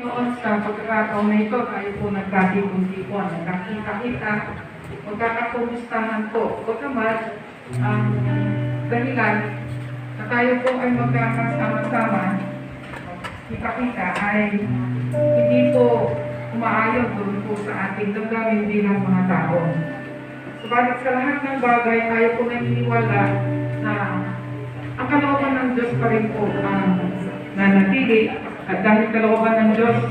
Panginoon, sa pagkakataon na ito, tayo po nagkatipon-tipon, nagkakita-kita, magkakakumustahan po. Bagamat ang dahilan na tayo po ay magkakasama-sama, kita-kita ay hindi po umaayon doon po sa ating damdamin bilang mga tao. Subalit sa lahat ng bagay, tayo po naniniwala na ang kalooban ng Diyos pa rin po ang nanatili. At dahil kalooban ng Diyos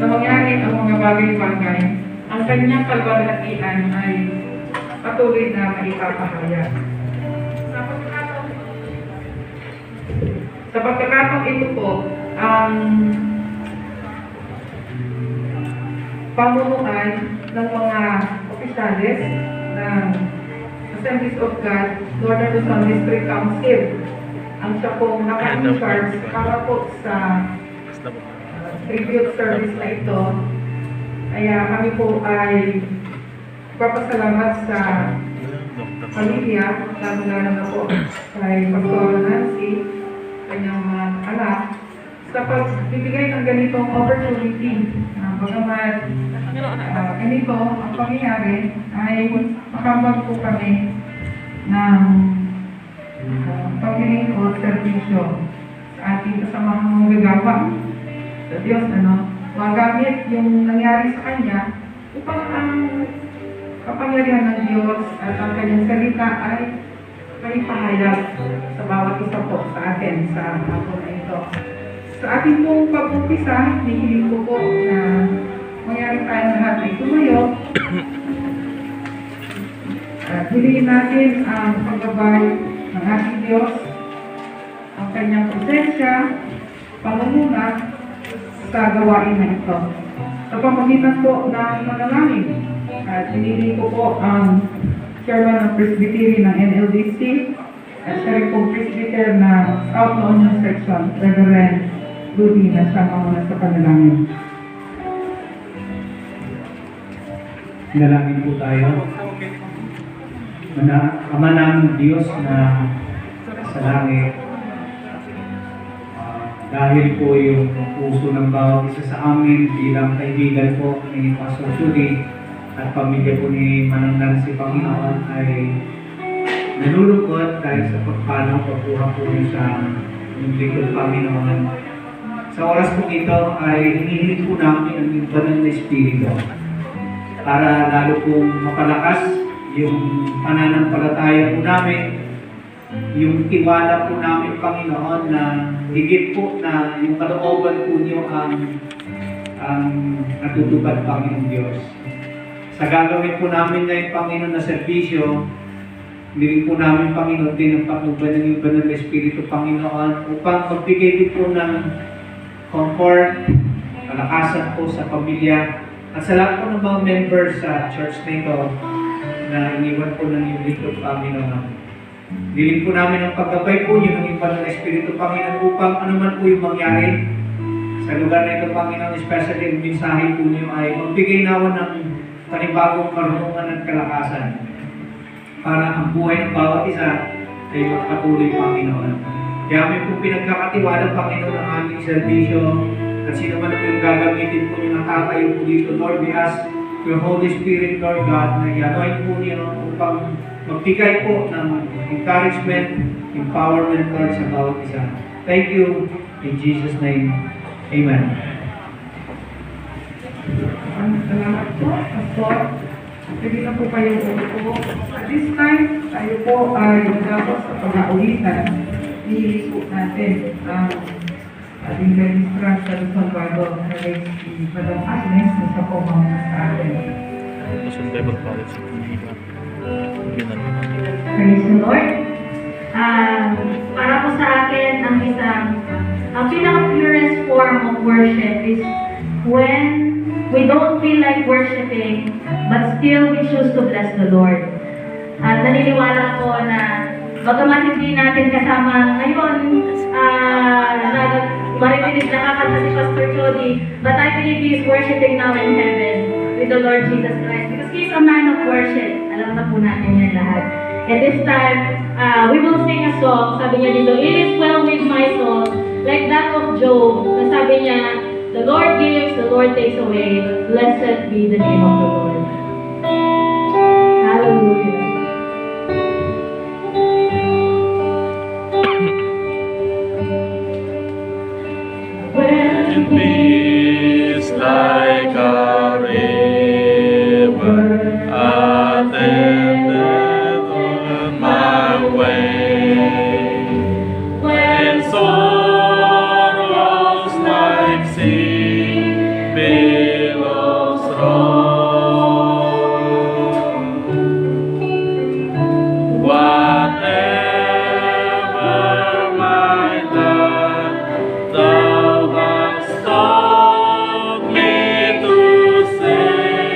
na mangyari ang mga bagay-bagay, ang kanyang kalwalhatian ay patuloy na maipapahayag. Sa pagkakataong ito po, ang pamunuan ng mga opisyalis ng Assemblies of God, Northern Luzon District Council, ang siya pong naka-in-charge para po sa tribute service na ito. Kaya kami po ay papasalamat sa pamilya, lalo-lalo na po kay Pastor Nancy, kanyang mga anak, sa pagbibigay ng ganitong opportunity. Bagamat ganito ang pangyayari ay makabag po kami ng paghiling o servisyo sa ating kasamang gagawa sa Diyos, magamit yung nangyari sa Kanya upang ang kapangyarihan ng Diyos at ang Kanyang salita ay may pahayag sa bawat isa po sa atin sa hapon na ito. Sa ating pong pag-umpisa, hihiling ko po na mangyari tayong lahat ay tumayo at hilingin natin ang paggabay ng ating Diyos, ang Kanyang presensya, pangunguna sa gawain na ito. Sa pamamagitan po ng manalangin, at hinihiling ko po ang Chairman ng Presbytery ng NLDC at siya rin po Presbyter ng South La Union Section, Reverend Rudy, na siya mauna sa panalangin. Nalangin po tayo. Ama ng Diyos na sa langit, dahil po yung puso ng bawat isa sa amin bilang kaibigan po ni Pastor Judy at pamilya po ni Manang Nancy Panginoon ay nalulungkot dahil sa pagpanaw pagkuha po niyo sa lingkod Panginoon. Sa oras po ito ay hinihiling po namin ang banal na Espiritu para lalo pong mapalakas yung pananampalataya po namin, yung tiwala po namin, Panginoon, na higit po na yung kalooban po niyo ang natutupad, Panginoon Diyos. Sa gagawin po namin ngayon, Panginoon, na serbisyo, hindi po namin, Panginoon, din ang patnubad ng yung banal na Espiritu, Panginoon, upang magbigay din po ng comfort, kalakasan po sa pamilya, at sa lahat po ng mga members sa church na ito na iniwan po ng yung lingkod, Panginoon. Diling po namin ang paggabay po niyo ng iba ng Espiritu, Panginoon, upang anuman po yung mangyari sa lugar na ito, Panginoon, especially ang mensahe po niyo ay magbigay nawa ng panibagong karunungan at kalakasan para ang buhay ng bawat isa ay magpatuloy, Panginoon. Kaya kami po pinagkakatiwala, Panginoon, ang aming servisyo at sino man po yung gagamitin po niyo ng tatayo po dito. Lord, we ask your Holy Spirit, Lord God, na i-anoint po niyo upang magbigay po ng encouragement, empowerment, Lord, sa bawat isa. Thank you. In Jesus' name, Amen. Salamat po, Pastor. Pwede na po kayong umupo. At this time, tayo po ay magdapos sa pag-aulitan. Hihilis po natin ang ating registrar sa Luzon Bible College, si Madam Agnes, na siya po mga sa atin. Luzon Bible College. Praise the Lord. Para po sa akin, ang pinaka-purest form of worship is when we don't feel like worshiping, but still we choose to bless the Lord. At naniniwala ko na bagamat hindi natin kasama ngayon, maritinig nakakanta si Pastor Jody, but I believe he is worshiping now in heaven with the Lord Jesus Christ because he is a man of worship. Alam na po natin yan lahat. And this time, we will sing a song. Sabi niya dito, "It is well with my soul," like that of Job. Sabi niya, "The Lord gives Lord takes away, blessed be the name of the Lord. Hallelujah. In peace like a river attended on my way. When sorrows like sea billows roll, whatever my lot, Thou hast taught me to say,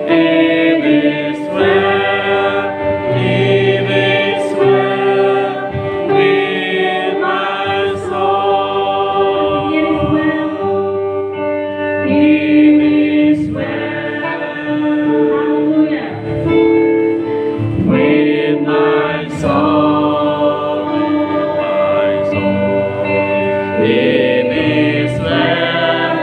it is well with my soul. It is well. It is well Hallelujah. with my soul, with my soul. It is well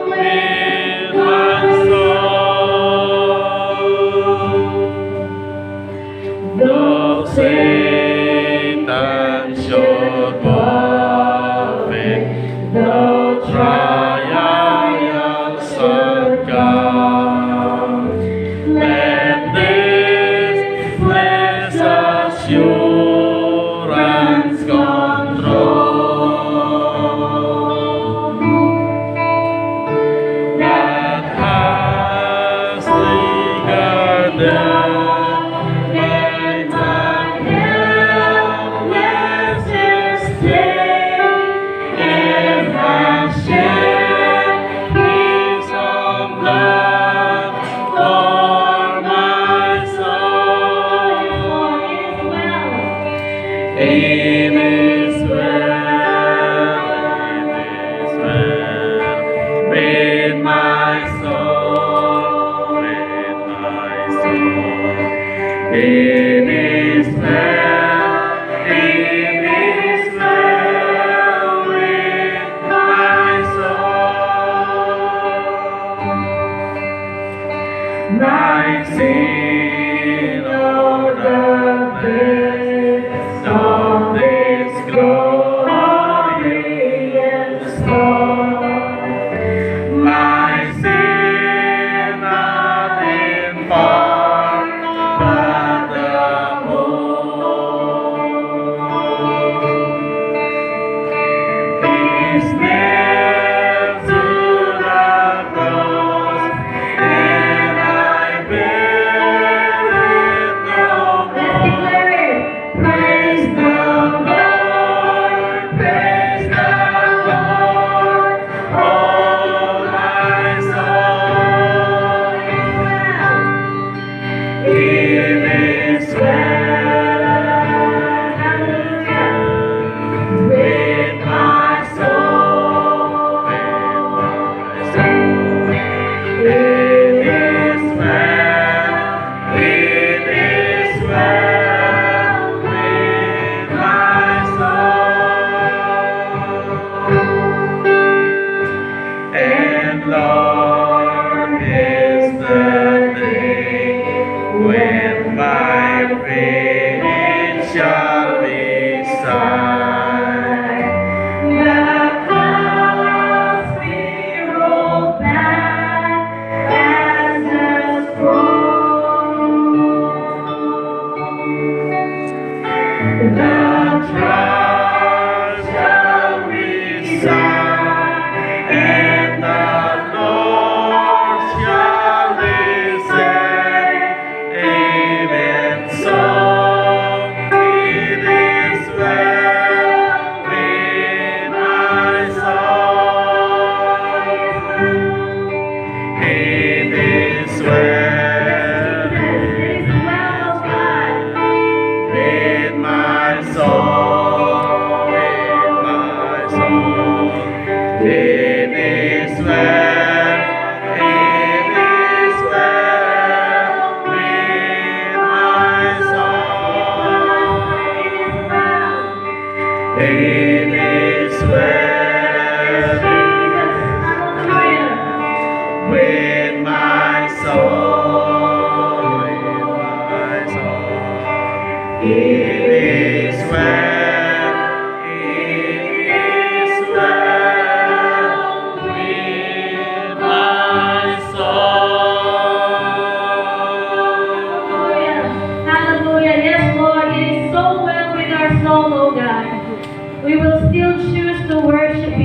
with my soul. Though Satan should buffet, though trials surcome, let this blessed assurance control, that as we gather, may my helpless stay, and my share is of blood for my soul. It is well with my soul, with my soul. It is well with my soul. I've seen all the best of this glorious storm. My sin not in part, but the whole. His nails to the cross, and I bear it no Let's more. declare it. Praise the Lord, praise the Lord, oh my soul. It is well with my soul,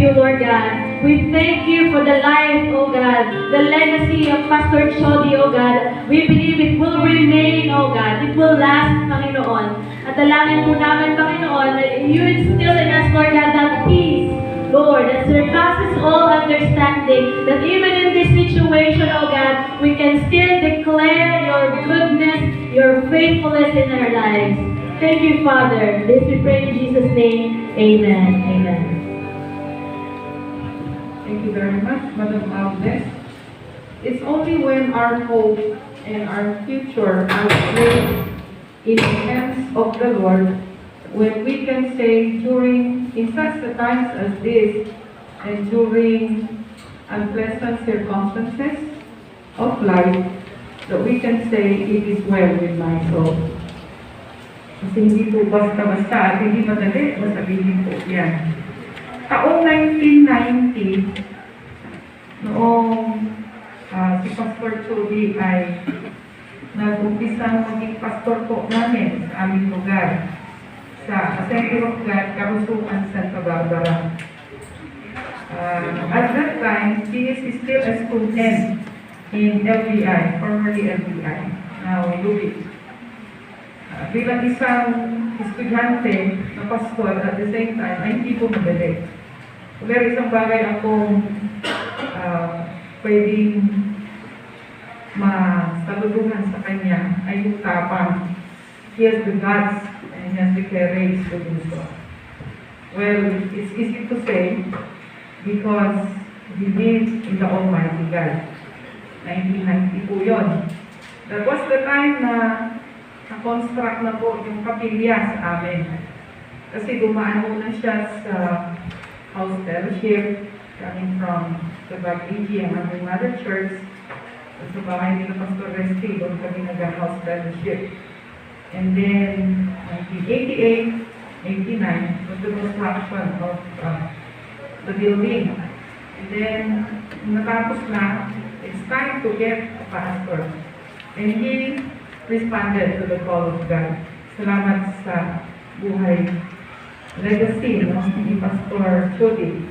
you, Lord God. We thank you for the life, oh God, the legacy of Pastor Chody, oh God. We believe it will remain, oh God. It will last, Panginoon. At dalangin po namin, Panginoon, that you instill in us, Lord God, that peace, Lord, that surpasses all understanding, that even in this situation, oh God, we can still declare your goodness, your faithfulness in our lives. Thank you, Father. This we pray in Jesus' name. Amen. Amen. Thank you very much, Madam Agnes. It's only when our hope and our future are placed in the hands of the Lord when we can say in such a times as this and during unpleasant circumstances of life that we can say it is well with my soul. Kasi hindi po basta-basta at hindi madali masabihin po yan. Taong 1990, noong si Pastor Chody ay nag-umpisang maging pastor po namin sa aming lugar sa Assembly of God, Karusuan, Santa Barbara. At that time, he is still a student in LBI, formerly LBI, now Lubid. Bilang isang estudyante na pastor at the same time, ay hindi po madali. Pero isang bagay akong pwedeng masaluduhan sa kanya ay yung tapang. He has the guts and he has the courage to do so. Well, it's easy to say because we live in the Almighty God. 1990 po yun. That was the time na na-construct na po yung kapilya sa amin. Kasi dumaan muna siya sa house fellowship coming from the Bagligi, ang aming mother church. Sa bahay nila Pastor Resty, doon kami nag-house fellowship. And then, 1988, 89, was the construction of the building. And then, natapos na, it's time to get a pastor. And he responded to the call of God. Salamat sa buhay legacy ni Pastor Chody.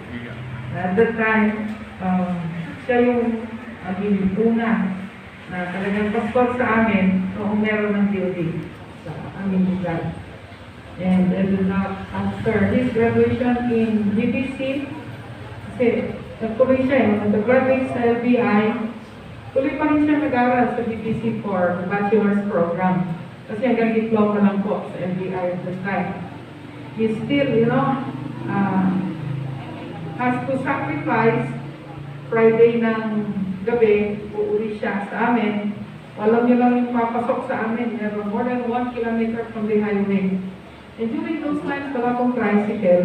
At that time, siya yung una na talagang pastor sa amin noong meron ng building sa aming lugar. And then after his graduation in GBC, kasi nagtuloy siya, nag-graduate sa LBI, tuloy pa rin siya nag-aral sa GBC for the bachelor's program. Kasi hanggang diploma lang po sa LBI at the time. He still, has to sacrifice. Friday ng gabi, uuwi siya sa amin. Alam niyo lang yung papasok sa amin, meron more than 1 kilometer from the highway. And during those times, wala akong tricycle.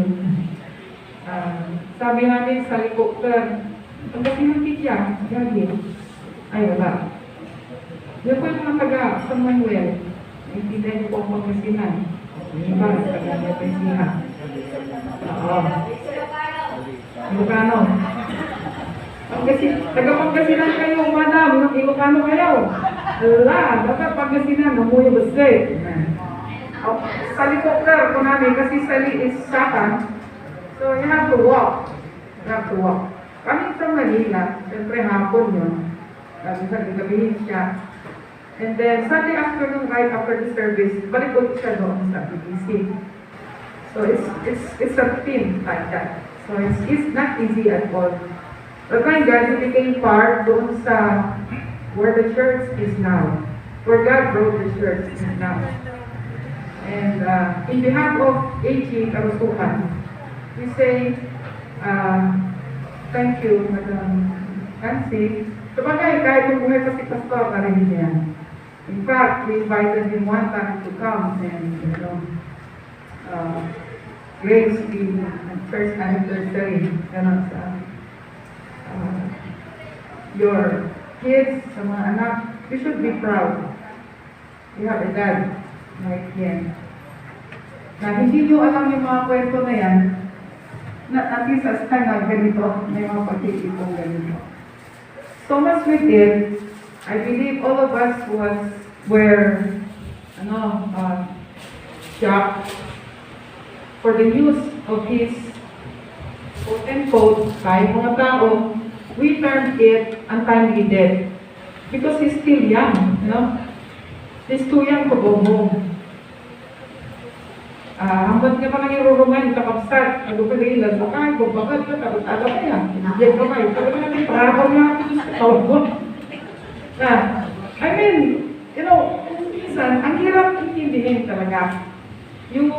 Sabi namin sa helicopter, ang kasinunti siya, gagi. Ay, wala. Yung po yung mga taga San Manuel, naintindihan niyo po ang pagkasinan. Iba, taga-Pesihan. Oo. Ilocano. Taga-Pangasinan kayo, madam. Ilocano kayo. Wala, dapat Pangasinan, namuyo basta. Sa helicopter po namin, kasi sali is saka. So, you have to walk. You have to walk. Coming from Manila, siyempre hapon yun. Minsan gabihin siya. And then, Sunday afternoon, right after the service, balik ulit siya doon sa BBC. So, it's a thing like that. So, it's not easy at all. But thank God, he became part doon sa where the church is now. Where God brought the church is now. And in behalf of AG Karusuhan, we say, thank you, Madam Nancy. Sabagay, kahit yung buhay pa si Pastor, karinig niya. In fact, we invited him one time to come and, grace the first anniversary, your kids, sa mga anak, you should be proud. You have a dad like him. Na hindi nyo alam yung mga kwento na yan, na at least as time na ganito, may mga pagtitipong ganito. So much we did, I believe all of us were shocked for the news of his quote and quote, tayo mga tao, we termed it untimely death. Because he's still young, you know? He's too young to go home. Hanggang niya pa nang iruruman, kakapsat, nagpapalilan, bakay, bumbagad ka, takot-aga pa yan. Yan ka kayo, talaga natin, parang nga ako sa tawag ko. I mean, you know, minsan, ang hirap intindihin talaga. Yung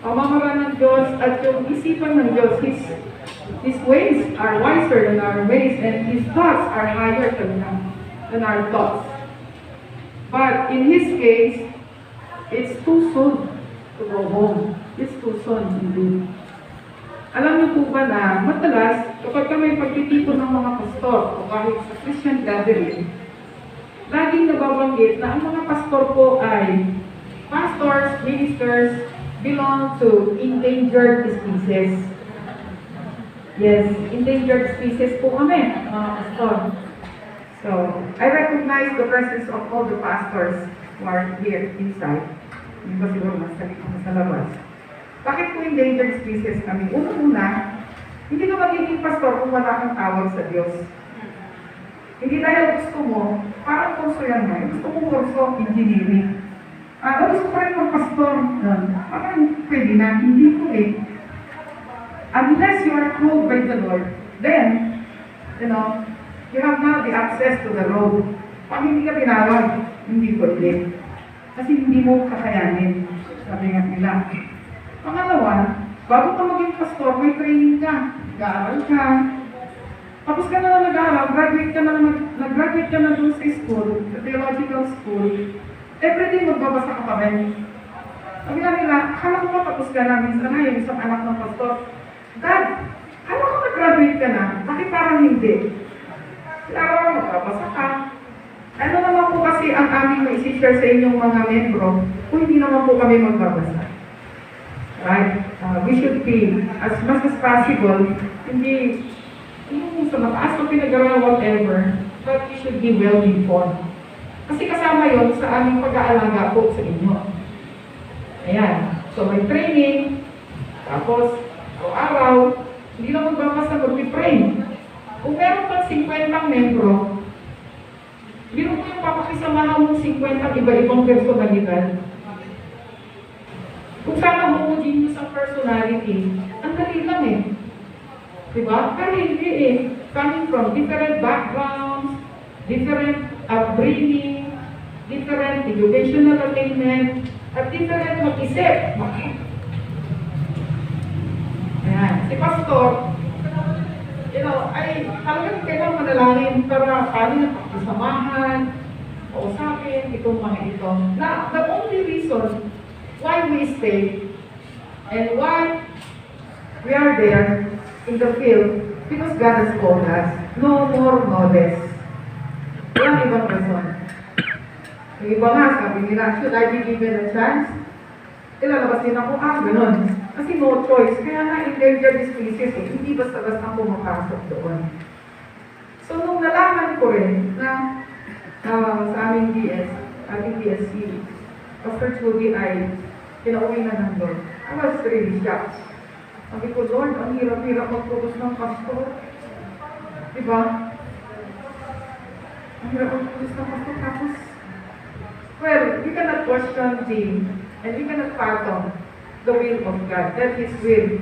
pamamaraan ng Diyos at yung isipan ng Diyos, His ways are wiser than our ways and His thoughts are higher than our thoughts. But in His case, it's too soon to go home. It's too soon indeed. Alam niyo po ba na madalas, kapag may pagtitipon ng mga pastor o kahit sa Christian gathering, laging nababanggit na ang mga pastor po ay pastors, ministers, belong to endangered species. Yes, endangered species po kami, mga pastor. So, I recognize the presence of all the pastors who are here inside. Hindi ba siguro mas sa labas? Bakit po endangered species kami? Una-una, hindi ka magiging pastor kung wala kang tawag sa Diyos. Hindi dahil gusto mo, parang kurso yan nga, gusto mo kurso engineering. Gusto ko rin mag-pastor. Parang pwede na, hindi po eh. Unless you are called by the Lord, then, you know, you have now the access to the road. Pag hindi ka tinawag, hindi pwede. Kasi hindi mo kakayanin, sabi nga nila. Pangalawa, bago ka maging pastor, may training ka. Nag-aaral ka. Tapos ka na nag-aaral, nag-graduate ka na doon sa school, sa theological school. Everyday magbabasa ka pa rin. Sabi nga nila, akala ko tapos ka na, minsan na yung isang anak ng pastor. Dad, akala ko nag-graduate ka na, bakit parang hindi? Kailangan magbabasa ka. Ano naman po kasi ang aming mai-share sa inyong mga membro kung hindi naman po kami magbabasa. Right? We should be, as much as possible, hindi sa mataas na pinag-aralan whatever, but we should be well informed. Kasi kasama yon sa aming pag-aalaga po sa inyo. Ayan. So may training, tapos araw-araw, hindi lang magbabasa, mag-pray. Kung meron pang 50 membro, biro mo yung papakisamahan mong 50 iba-ibang personalidad. Kung sana homogeneous sa personality, ang dali lang eh. Diba? Pero hindi eh. Coming from different backgrounds, different upbringing, different educational attainment, at different mag-isip. Ayan. Si Pastor, you know, ay talagang kailangan manalangin para paano na pagsamahan, kausapin, itong mga ito. Na, the only reason why we stay and why we are there in the field, because God has called us. No more, no less. Walang ibang rason. Yung iba nga, sabi nila, should I be given a chance? Ilalabas din ako, ganun. Kasi no choice. Kaya nga, endangered species, hindi basta-basta pumapasok doon. So, nung nalaman ko rin na sa aming DSC, Pastor Judy ay pinauwi na ng Lord. I was really shocked. Sabi ko, Lord, ang hirap-hirap mag-focus ng pastor. Diba? Ang hirap mag-focus ng pastor. Tapos, well, we cannot question him and we cannot fathom the will of God. That His will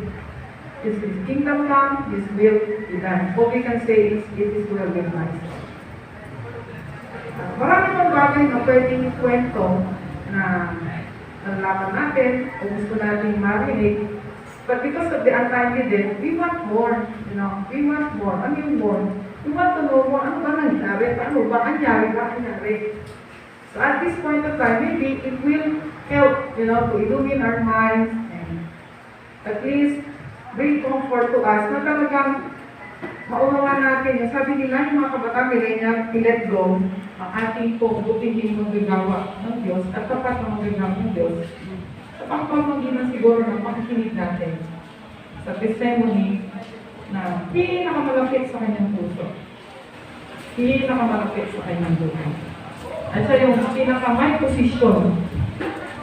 is His kingdom come, His will be done. All we can say is, it is will be done. Marami pang bagay na pwedeng kwento na nalaman natin o gusto natin marinig. But because of the untimely death, we want more, you know, we want more. Ano yung more? We want to know more. Ano ba nangyari? Ano ba? Anyari? So at this point of time, maybe it will help, you know, to illumine our minds and at least bring comfort to us na talagang maunawan natin. Yung sabi nila, yung mga kabataan millennial, let go ang ating pong buting magagawa ng Diyos at tapat na magagawa ng Diyos. Sa pangpamagitan siguro ng pakikinig natin sa testimony na pinakamalapit sa kanyang puso. Pinakamalapit sa kanyang buhay. At siya yung pinakamay posisyon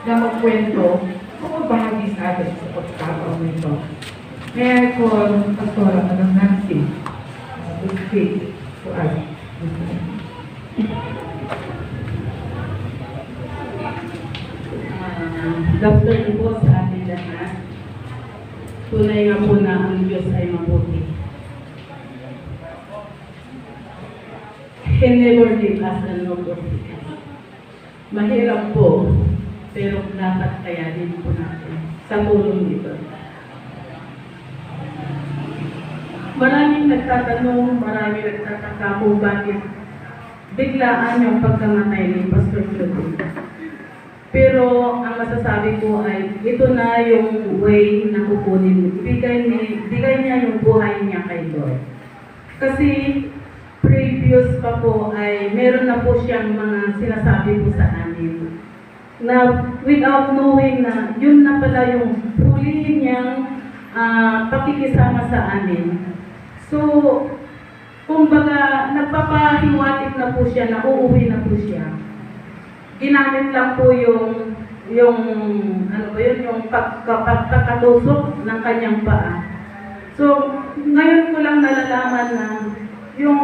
na magkwento kung magbahagi sa atin sa pagkakataon nito. May I call Pastora can never leave us and not forsake us. Mahirap po, pero dapat kayanin po natin sa tulong nito. Maraming nagtatanong, maraming nagtataka kung bakit biglaan yung pagkamatay ni Pastor Claude. Pero ang masasabi ko ay ito na yung way na kukunin. Bigay niya yung buhay niya kay Lord. Kasi previous pa po ay meron na po siyang mga sinasabi po sa amin na without knowing na yun na pala yung huli niyang pakikisama sa amin. So, kumbaga, nagpapahiwatig na po siya, na uuwi na po siya. Ginamit lang po yung ano ba yun, yung pagkakatusok ng kanyang paa. So, ngayon ko lang nalalaman na yung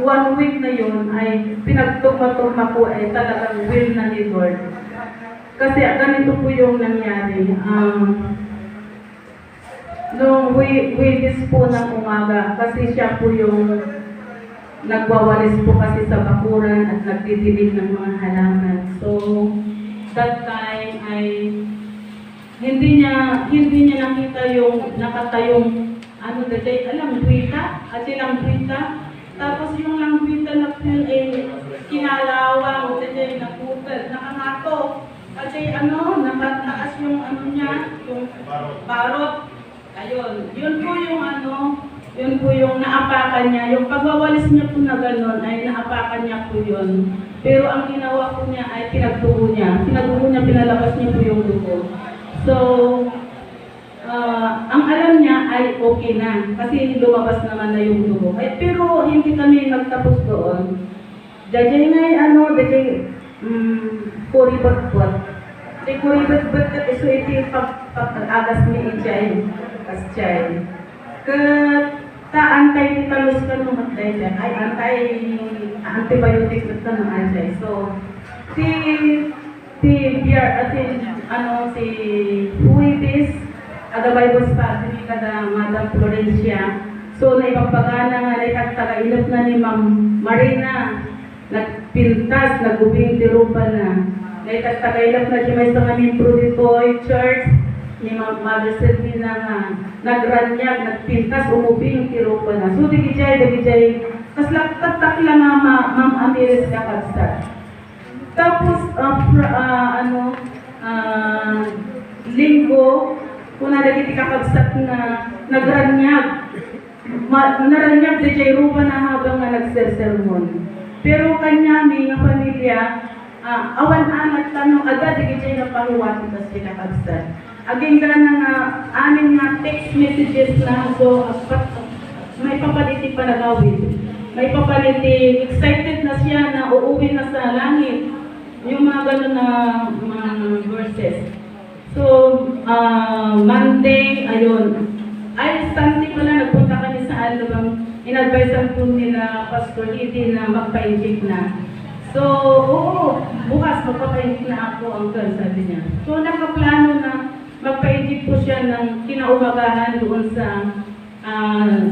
1 week na yun ay pinagtugma-tugma po ay talagang will na ni Lord. Kasi ganito po yung nangyari. Nung Wednesday po ng umaga, kasi siya po yung nagwawalis po kasi sa bakuran at nagdidilig ng mga halaman. So, that time ay hindi niya nakita yung nakatayong ano dati, langwita, at langwita. Tapos yung langwita na po ay kinalawang, dati naputal, nakangato. Kasi nakataas yung niya, yung barot. Ayun, yun po yung naapakan niya. Yung pagwawalis niya po na gano'n ay naapakan niya po yun. Pero ang ginawa po niya ay pinagdugo niya. Pinalabas niya po yung dugo. So, ang alam niya ay okay na. Kasi lumabas naman na yung dugo. Pero hindi kami nagtapos doon. Dajay ngay kuribot-bot. Di kuribot-bot kat iso iti pag-agas ni Ijay. Kasyay. Antay ni talus ka nung matay dyan. Ay, antibiotic ka nung Ajay. So, si Huibis, ada Bible study kada Madam Florencia. So, naipagpagana nga na taga-ilot na ni Ma'am Marina. Nagpintas, nagubing tirupa na. Taga-ilot na siya may sa kami Pruditoy Church. Ni Mother Selena nga nagranyag, nagpintas, umubing tirupa na. So, digijay, kaslak-tatak lang nga Ma'am Amiris kakagsa. Tapos, linggo, kung nalagiti kakagsak na nagranyag. Naranyag, digijay rupa na habang nga nagsersermon. Pero kanya, may nga pamilya, awan-anat tanong, agad, digijay na pahiwati tas kakagsak. Aging na nga amin nga text messages na so may papaliti pa na gawin. May papaliti, excited na siya na uuwi na sa langit. Yung mga gano'n na mga verses. So, Monday, ayun. Ay, Sunday pala, nagpunta kami sa alabang in-advisean po nila Pastor Lidi na magpa-inject na. So, oo, bukas magpapa-inject na ako ang sabi niya. So, nakaplano na magpa-inject po siya ng kinaumagahan doon sa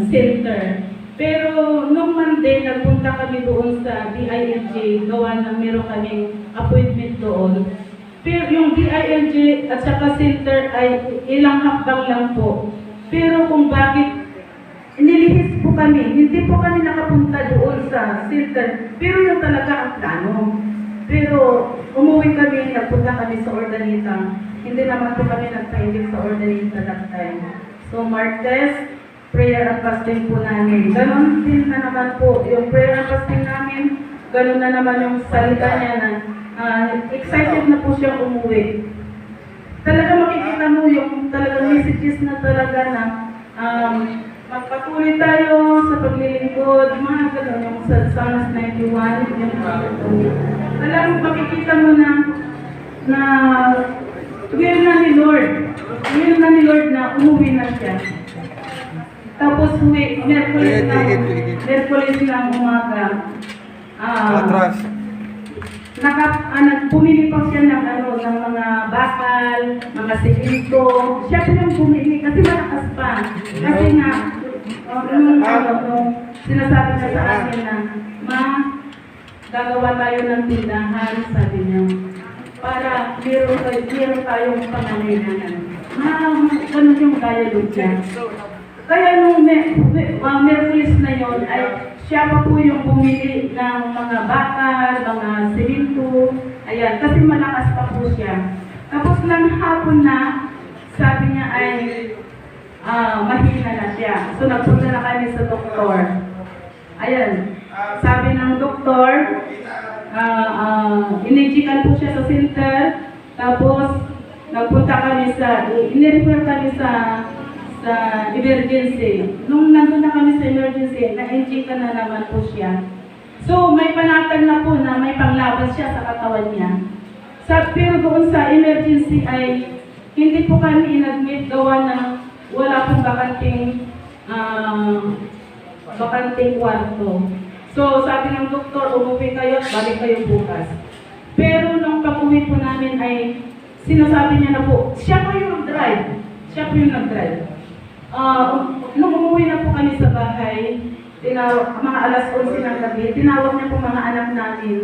center. Pero nung Monday, nagpunta kami doon sa DILG, gawa na meron kaming appointment doon. Pero yung DILG at saka center ay ilang hakbang lang po. Pero kung bakit nilihis po kami, hindi po kami nakapunta doon sa center, pero yung talaga ang plano. Pero umuwi kami, nagpunta kami sa Ordanita. Hindi naman po kami nagpa-inject sa Ordanita that time. So Martes, prayer and fasting po namin. Ganon din na naman po yung prayer and fasting namin. Ganon na naman yung salita niya na excited na po siyang umuwi. Talaga makikita mo yung talagang messages na talaga na magpatuloy tayo sa paglilingkod, mga gano'n, yung sa Psalms 91, yung talagang makikita mo na will na ni Lord na umuwi na siya. Tapos Merkulis ng umaga, pumili pa siya ng mga bakal, mga simento. Siya po yung pumili kasi malakas pa. Kasi nga, nung sinasabi na sa akin na, gagawa tayo ng tindahan, sabi niya. Para meron tayong pangangailangan. Ganun yung dialogue niya. Kaya nung Merkulis na yon ay siya pa po yung bumili ng mga bakal, mga simento, ayan, kasi malakas pa po siya. Tapos lang hapon na, sabi niya ay mahina na siya. So nagpunta na kami sa doktor. Ayan, sabi ng doktor, inichikan po siya sa center, tapos nagpunta kami in-refer kami sa emergency. Nung nandun na kami sa emergency, na-injika na naman po siya. So, may panatag na po na may panglaban siya sa katawan niya. Pero doon sa emergency ay hindi po kami inadmit gawa na wala pong bakanting kwarto. So, sabi ng doktor, umuwi kayo at balik kayo bukas. Pero nung pag-uwi po namin ay sinasabi niya na po, siya po yung nag-drive. Nung umuwi na po kami sa bahay, mga alas 11 ng gabi, tinawag niya po mga anak namin.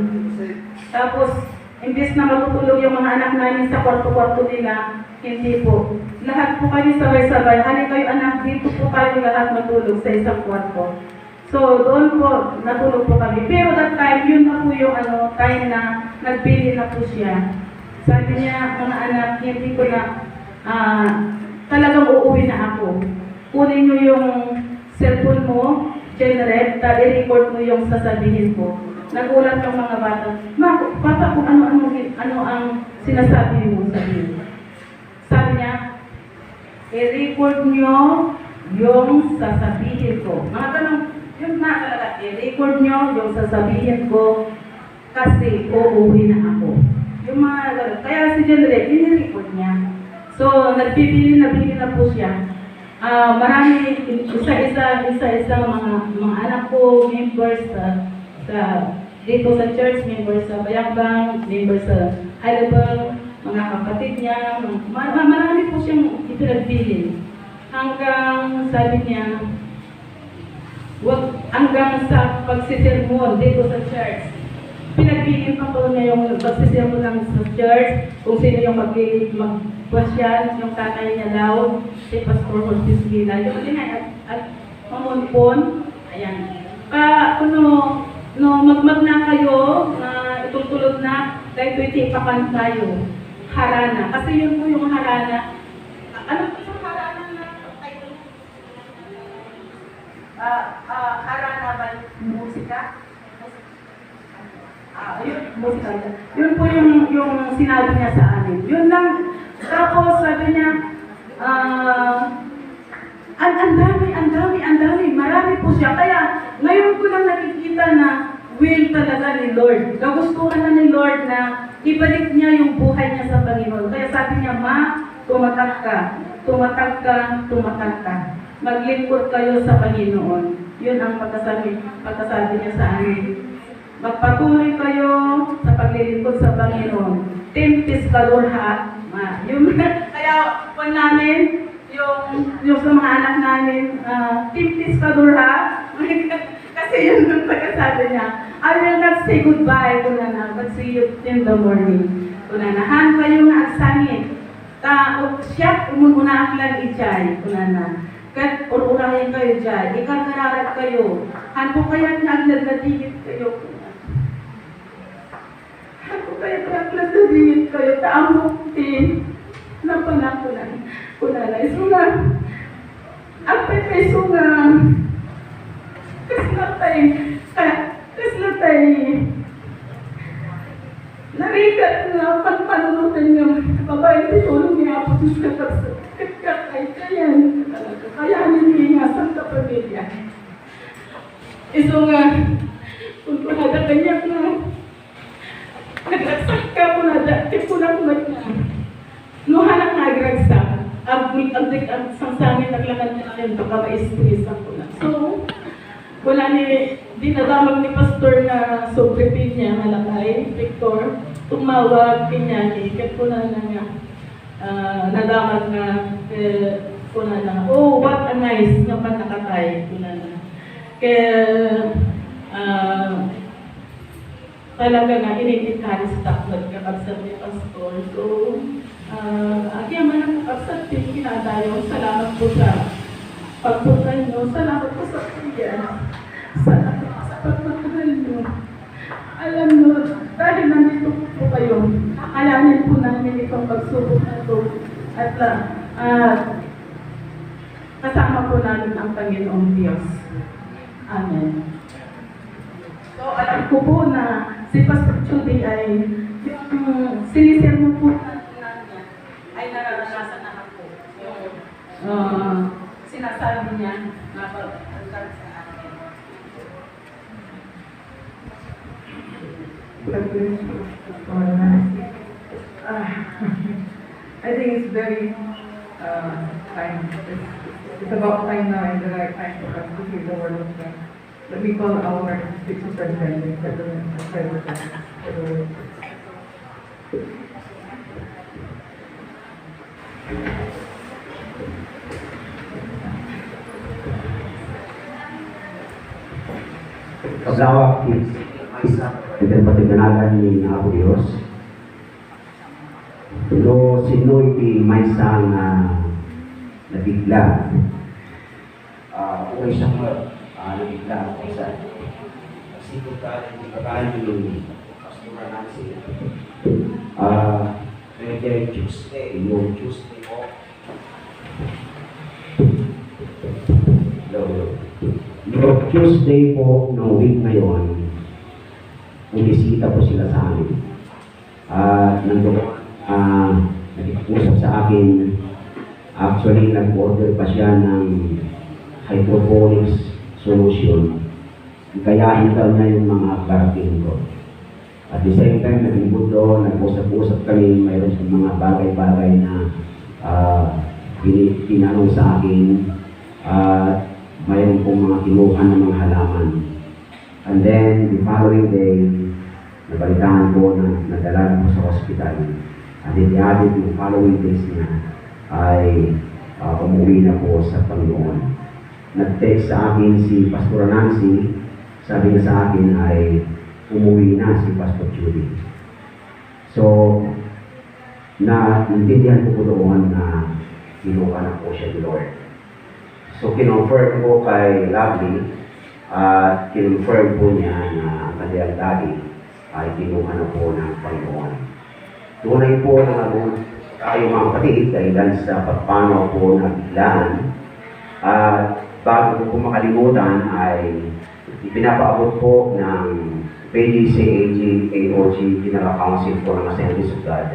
Tapos, imbes na matutulog yung mga anak namin sa kwarto-kwarto nila, hindi po. Lahat po kami sabay-sabay. Halika kayo anak, dito po kayo lahat matulog sa isang kwarto. So, doon po, natulog po kami. Pero that time, yun na po yung time na nagbili na po siya. Sabi niya, mga anak, hindi ko na, talagang uuwi na ako. Kunin niyo yung cellphone mo, generate, i-record mo yung sasabihin ko. Nagulat yung mga bata. Papa, kung ano ang sinasabi mo sa iyo. Sabi niya, i-record niyo yung sasabihin ko. Mga tanong, yun na talaga, i-record niyo yung sasabihin ko kasi uuwi na ako. Yung mga, kaya si Generate, i-record niya. So, nagbibili na po siya. Marami, isa-isa mga anak ko, members dito sa church, members sa Bayangbang, members sa Heidelberg, mga kapatid niya, marami po siyang ipinagbili. Hanggang, sabi niya, hanggang sa pagsisermon dito sa church. Pinagpiliin pa po niya yung pagsisermon lang sa church, kung sino yung magpasyan, yung tatay niya daw, si Pastor Ortiz Villa. Yung at mamunpon, ayan. Magmag na kayo, itutulog na, dahil itipakan tayo. Harana. Kasi yun po yung harana. Ano po yung harana na tayo? Harana ba musika? Musika. Yun po yung sinabi niya sa amin. Yun lang. Tapos sabi niya, ang dami. Marami po siya. Kaya ngayon ko lang nakikita na will talaga ni Lord. Kagustuhan na ni Lord na ibalik niya yung buhay niya sa Panginoon. Kaya sabi niya, Ma, tumatak ka. Maglingkod kayo sa Panginoon. Yun ang pagkasabi niya sa amin. Magpatuloy kayo sa paglilingkod sa Panginoon. Temptis kalurha. Kaya po namin, yung sa mga anak namin, temptis kalurha. Kasi yun yung pagkasabi niya. I will not say goodbye, kunana, but see you in the morning. Kunana, han kayo nga agsangit. Siya, umuna aklang ijay, kunana. Kat, ururahin kayo dyan. Ikakararat kayo. Han po kaya nagladladingit kayo, kunana. Han po kaya nagladladingit kayo. Taamuktin. Napanakunan. Kunana, isunga. Ang pepe isunga. Kaslatay. Narigat na pagpanunutan yung babae tinulong niya po sa kayanin talaga. Kayanin niya nga sa kapamilya. Iso nga, kung kunada kanya na, nagragsak ka po na dati po na kumat na. Nuhanak na nagragsak. Ang sangsangin naglakad na yun, baka ma-stress ako na. So, wala dinadamag ni Pastor na sobrepin niya, malakay, Victor, tumawag, pinyani, kat ko na nga, nadamag na, ko na, oh, what a nice, nga pa nakatay, ko na. Kaya, talaga nga ini-encourage tak nagkakabsat ni Pastor. So, again, man ang kakabsat din kinadayo. Salamat po sa pagpunta nyo. Salamat po sa kanya. Salamat po sa pagmamahal nyo. Alam nyo, dahil nandito po kayo, akalanin po namin itong pagsubok na ito. At kasama po namin ang Panginoong Diyos. Amen. So, alam ko po na si Pastor Judy ay yung sinisermo po natin ay nararanasan na po. Yung sinasabi niya na pagkakas sa akin. I think it's very time. It's about time now and the right time for us to hear the word of God. Let me call our district superintendent, President for the word. Kablawak is dengan patiganalan ni Apo Dios. Tulo sinoy ti maysa nga nabigla. Uy sa nabigla ako sa sikot ka ni kakain ni Pastor Nancy. Kaya Tuesday, yung Tuesday ko. Yung Tuesday po ng week ngayon, bumisita po sila sa amin. Nag-usap sa akin, actually nag-order pa siya ng hydroponics solution. Kaya hintaw niya yung mga karating ko. At the same time, nag-input doon, nag-usap-usap kami, mayroon sa mga bagay-bagay na tinanong sa akin. Mayroon pong mga kinuhan ng mga halaman. And then, the following day, nabalitaan ko na nadala ko sa hospital. And then, the following days niya ay umuwi na po sa Panginoon. Nag-text sa akin si Pastor Nancy, sabi niya sa akin ay umuwi na si Pastor Judy. So, naintindihan ko doon na kinuha na po siya ni Lord. So, kinonfirm ko kay Lovely at kinonfirm po niya na ang kanyang daddy ay kinuha na po ng Panginoon. Tunay po na tayo mga kapatid dahil sa pagpanaw po ng biglaan. At bago ko po makalimutan ay ipinapaabot po ng PDCAG, AOG, General Council po ng Assemblies of God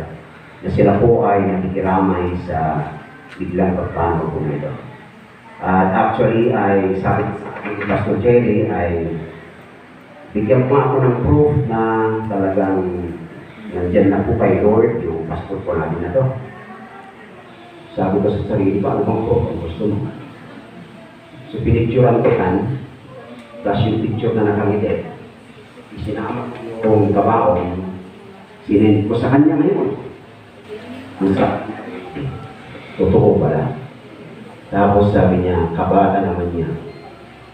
na sila po ay nakikiramay sa biglang pagpanaw po nito. At actually, ay sabi ni Pastor Jerry ay bigyan po ako ng proof na talagang nandyan na po kay Lord yung passport po namin na to. Sabi ko sa sarili ko, ano bang proof ang gusto mo? So, pinicturean ko kan, plus yung picture na nakangiti. Isinama ko yung kabaon, sinend ko sa kanya ngayon. Ang sabi, totoo pala. Tapos sabi niya, kabata naman niya.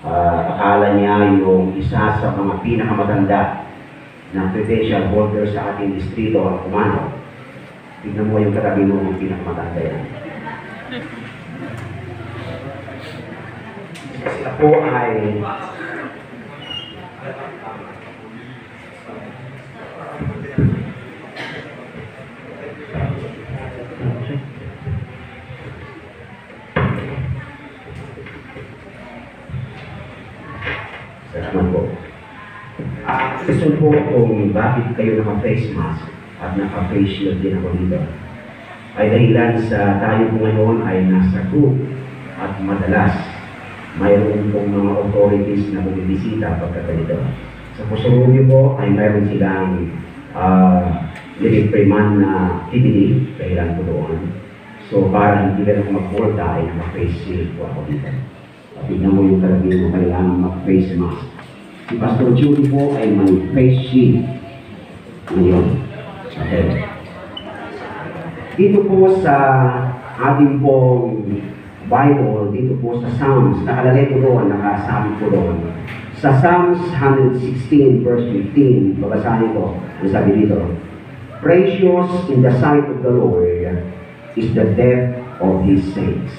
Akala niya yung isa sa mga pinakamatanda na credential holder sa ating distrito ang kumano. Tignan mo yung katabi mo yung pinakamatanda yan. Sila po ay salamat po. Gusto po kung bakit kayo naka-face mask at naka-face shield din ako dito ay dahilan sa tayo po ngayon ay nasa group at madalas mayroon pong mga authorities na bumibisita pagkakalito. Sa Pusurubyo po ay mayroon silang nilipriman na activity dahilan po doon. So para hindi ka na mag-porta ay naka-face shield po ako dito. Tignan mo yung kalabi mo, kailangan mag-face mask. Si Pastor Judy po ay may face shield. Ngayon. Okay. Dito po sa ating pong Bible, dito po sa Psalms, nakalagay po doon, nakasabi po doon, Sa Psalms 116 verse 15, babasahin ko, ang sabi dito, "Precious in the sight of the Lord is the death of His saints."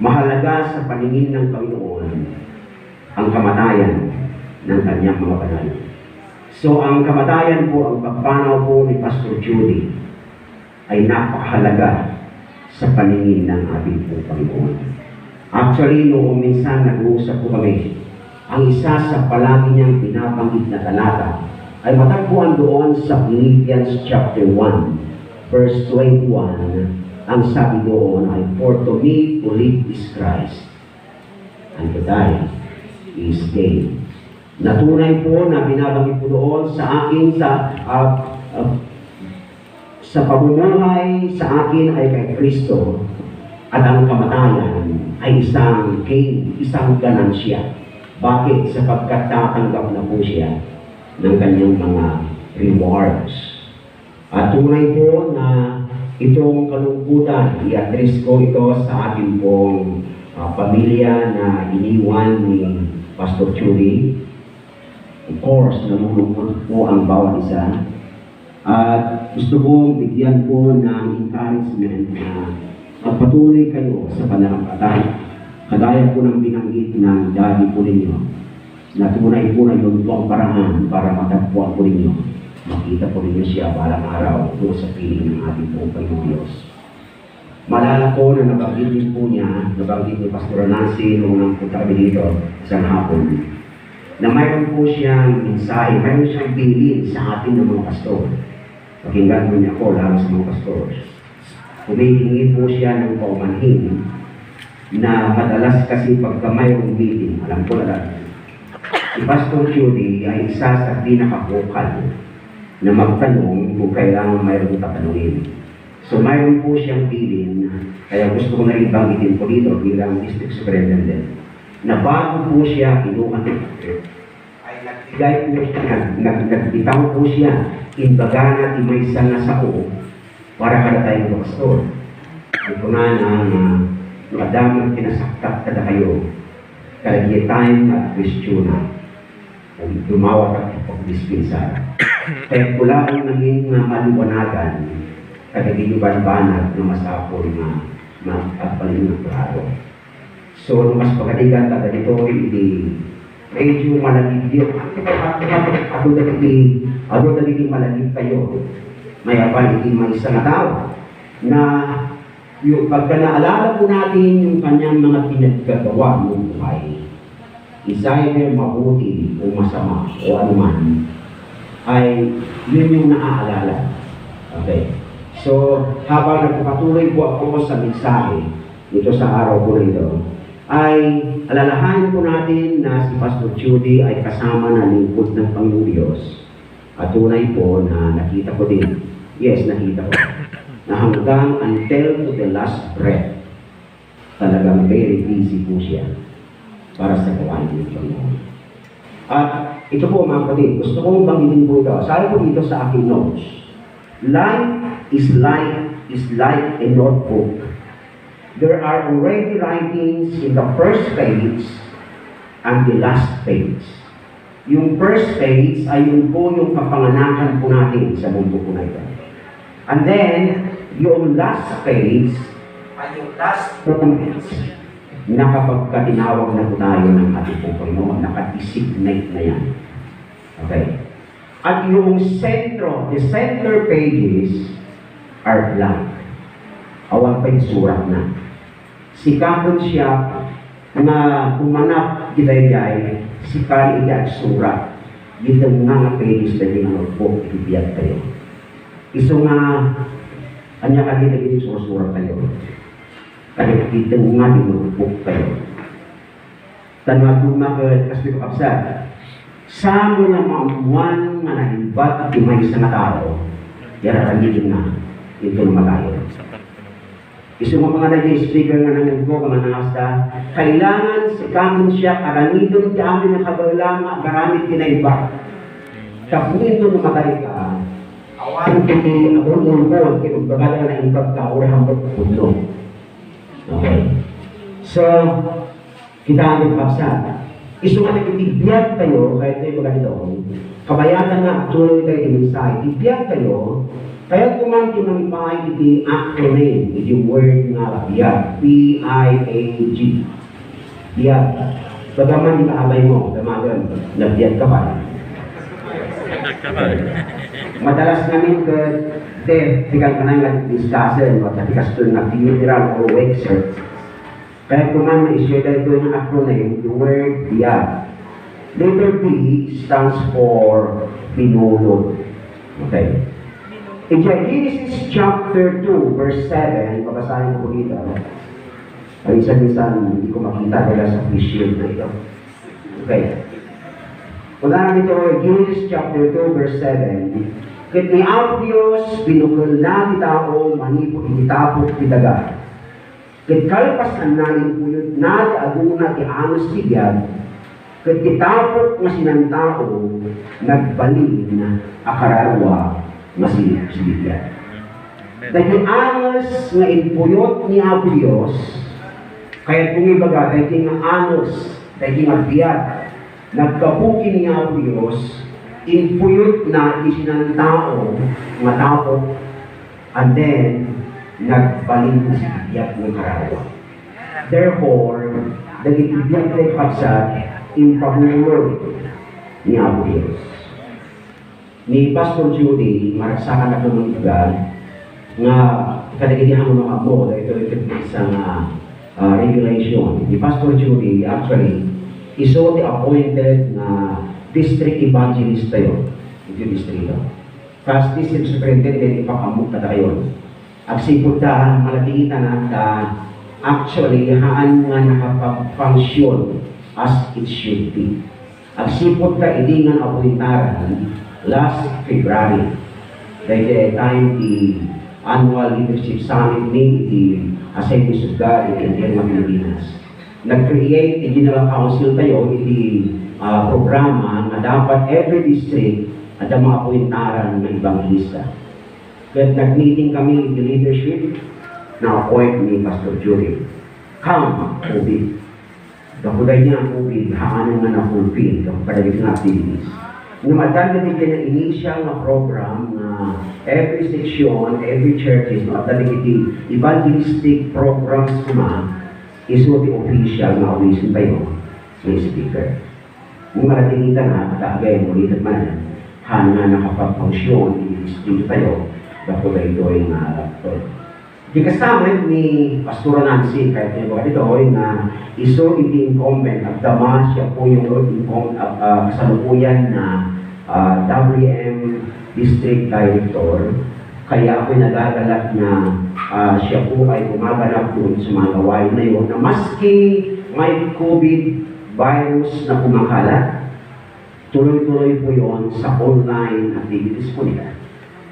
Mahalaga sa paningin ng Panginoon ang kamatayan ng kanyang mga banal. So ang kamatayan po, ang pagpanaw po ni Pastor Judy ay napakahalaga sa paningin ng ating po Panginoon. Actually, noong minsan nag-uusap po kami, ang isa sa palagi niyang pinabanggit na talata ay matagpuan doon sa Philippians chapter 1, verse 21. Ang sabi doon ay, "For to me to live is Christ, and to die is gain." Natunay po na binabanggit po doon sa akin sa pamumuhay sa akin ay kay Kristo, at ang kamatayan ay isang gain, isang ganansya. Bakit? Sapagkat tatanggap na po siya ng kanyang mga rewards. At tunay po na itong kalungkutan, i-address ko ito sa ating pong pamilya na iniwan ni Pastor Judy. Of course, namulungkot po ang bawat isa. At gusto kong bigyan po ng encouragement na magpatuloy kayo sa pananampalataya. Kagaya po ng binanggit ng daddy po ninyo, na tunay po na yun po ang paraan para matagpuan po ninyo. Makita po ninyo siya balang araw po sa piling ng ating po Panginoon Diyos. Malala ko na nabanggit din po niya, nabanggit ni Pastor Nancy noong nangpunta kami dito isang hapon, na mayroon po siyang mensahe, mayroon siyang bilin sa atin ng mga pastor. Pakinggan mo niya po, lalo sa mga pastor. Humihingi po siya ng paumanhin na madalas kasi pagka mayroong meeting, alam ko na lang, si Pastor Judy ay isa sa pinaka-vocal na magtanong kung kailangan mayroong tatanungin. So mayroon po siyang bilin, kaya gusto ko na rin banggitin po dito bilang district superintendent, na bago po siya kinuha ay nagbigay po siya, nagbitaw po siya, imbaga na imaysa na sa o para kada tayong pastor. Ito nga na madamang kinasaktak kada kayo, kada time at question na, dumawat at pag-dispensar. Kaya pula ang naging maliwanagan, kada ginuban-banat na masapol na magpapaling ng klaro. So, mas pagkaligan kada dito, hindi medyo malagig yun. Ako nagiging malagig kayo. May apa, hindi may isang tao na yung pagka naalala po natin yung kanyang mga pinaggagawa ng buhay, isa ay mabuti o masama o anuman, ay yun yung naaalala. Okay? So, habang nagpapatuloy po ako sa mensahe dito sa araw po nito, ay alalahanin po natin na si Pastor Judy ay kasama na lingkod ng Panginoon Diyos. At tunay po na nakita ko din, yes, nakita ko, na hanggang until to the last breath, talagang very busy po siya para sa gawain ng Panginoon. At ito po mga kapatid, gusto kong banggitin po ito. Sabi po dito sa aking notes, life is like a notebook. There are already writings in the first page and the last page. Yung first page ay yun po yung kapanganakan po natin sa mundo po na ito. And then, yung last page ay yung last moment na kapag tinawag na po tayo ng ating po Panginoon, nakadesignate na yan. Okay? At yung the center pages are blank. Awan pa yung surat na. Sikapon siya na kumanap gidayay, sikari iti at surat. Gitang nga pages na yung notebook, ibiyag kayo. Iso nga, kanya kanina yung surat kayo. Kaya gitang nga yung notebook kayo. Tanwa tumakad, kasi ko kapsat. Samo na maamuan nga nahibat at imay sa tao, yara kagiging na, ito na malayo. Iso mga nag-speaker nga ng ko, mga nangasta, kailangan sikamin siya, karanidon ka amin na kabalama, maraming kinaiba. Kapunin doon na matay ka, awan kini ako yung ko, kinagbagal na ibag ka, o hambot puno. Okay. So, kita ang kapsa. Isu nga nagtibiyag kayo, kahit kayo maganda doon, kabayanan nga tuloy kayo inside, tibiyag kayo, kaya kuman kinamipay iti acronym, iti word nga biyag, P-I-A-G. Biyag. Bagaman ikaabay mo, damagan, nabiyag ka pa. Madalas namin ka, tigang ka nang discussion, o tigas to na funeral or wake search. Kaya kuman na-issue dahil ito yung acronym, the word biyag. Letter B stands for pinulot. Okay. In Genesis chapter 2, verse 7, babasahin ko dito. Minsan-minsan hindi ko makita dahil sa visual na ito. Okay. Unahan dito, Genesis chapter 2, verse 7. Ket ni ang Diyos, binukol na ni tao, manipot, itapot, itaga. Ket kalpas na nain puyod na aguna ti anos tibiyag, ket kitapot nga sinantao, nagbalin na akararwa nga sinibiyag. Dahil anos nga inpuyot ni Apo Diyos, kaya kung ibaga, dahil nga anos, dahil nga biyag, nagkabukin ni Apo Diyos, inpuyot na isinantao, nga tapot, and then, nagbalin na si biyag ng karawa. Therefore, dahil biyag na ipagsa, impahulog ni Apo Diyos. Ni Pastor Judy, marasakan na kumulgal, nga kadagitihan mo mga mo, ito isang regulation. Ni Pastor Judy, actually, iso the appointed na district evangelist tayo, ito yung distrito. Kasi district superintendent, ipakamuk na tayo. Agsipod ta, malatingita na actually, haan nga nakapag-function as it should be. Agsipod ta, hindi nga appointaran last February. Dahil time the annual leadership summit ni the Assemblies of God in Elma, Pilipinas. Nag-create the General Council tayo, the programa na dapat every district at ang mga appointaran ng evangelista. Kaya nag-meeting kami with the leadership na appoint ni Pastor Judy. Come, COVID. Kakulay niya ang COVID, haan nga na-fulfill, kapag na activities. Numatanda din kayo ng initial na program na every section, every churches, matalik evangelistic programs kuma, iso the official na awisin tayo ng speaker. Kung malating kita na, katagay mo, litat man, haan nga nakapag-function, dito tayo, ako ba ito ay laptop. Di kasama ni Pastor Nancy, kahit yung mga dito, na iso iti incumbent at dama siya po yung kasalukuyan na WM District Director. Kaya ako'y nagagalak na siya po ay gumaganap doon sa mga gawain na yun, na maski may COVID virus na kumakalat, tuloy-tuloy po yun sa online activities po nila.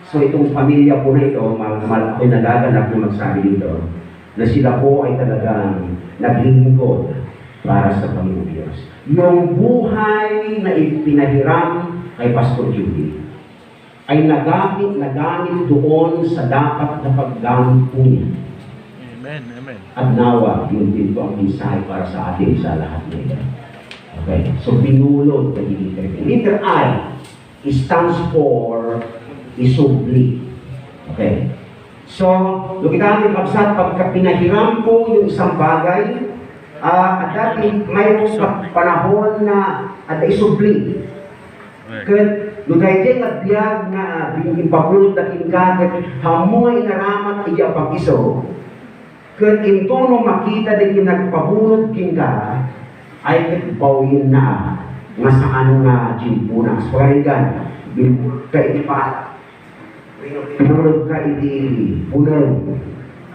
So itong pamilya po na ito, ako'y nagaganap na magsabi dito, na sila po ay talagang naglingkod para sa Panginoon Diyos. Yung buhay na ipinahiram kay Pastor Judy ay nagamit doon sa dapat na paggamit po niya. Amen, amen. At nawa, yun din po ang mensahe para sa atin sa lahat nila. Okay, so binulod na letter. Letter I stands for isubli. Okay. So, lukita natin pagkat pagka pinahiram po yung isang bagay, at dati mayroong panahon na at isubli. Kaya, lukay din at biyag na ipapulot na kinkagat, hamoy inaramat iya pag-iso. Kaya ito nung makita din yung nagpapulot kinka, ay kitbawin na nga saan nga jimpunas. Pagaligan, kaitipat, pinulog ka iti pulang,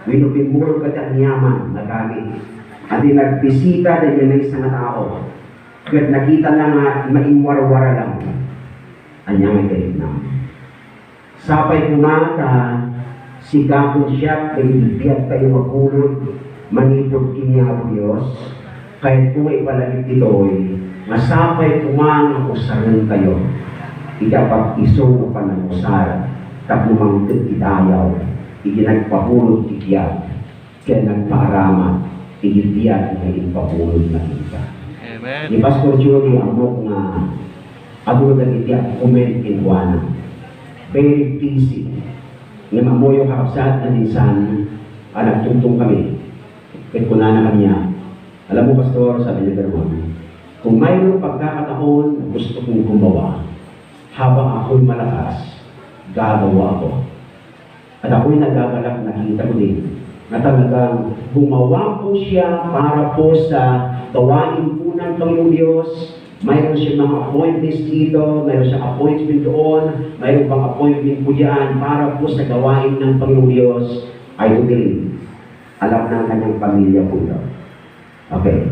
pinulog ka ang yaman na gamit. At nagbisita din yung isang tao. Kaya nakita na nga, maingwar-wara lang. Anyang ikalit na. Sapay kumata, sigapon siya, kaibigyan kayo magulod, manipod kiniya ang Diyos. Kahit kung ipalagit ito'y, masapay kumang usaran kayo. Ikapag iso mo pa ng usara. Tapumang itayaw, iginagpahulog ikiyag, kaya nagpaaraman, igitiyag na ipahulog na kita. Amen. Ni Pastor Jody amok nga aburo na iti comment in Juana. Very easy. Nga mamoyo kakapsat na minsan nagtungtong kami. Kaya kunana kanya. Alam mo, Pastor, sabi niya gano'n, kung mayroong pagkakataon na gusto kong gumawa, habang ako'y malakas, gagawa ako. At ako'y nagagalak, nakita ko din, na talagang gumawa po siya para po sa gawain po ng Panginoong Diyos. Mayroon siya mga appointments dito, mayroon siya appointment doon, mayroon pang appointment po diyan para po sa gawain ng Panginoong Diyos. I do believe. Alam ng kanyang pamilya po ito. Okay.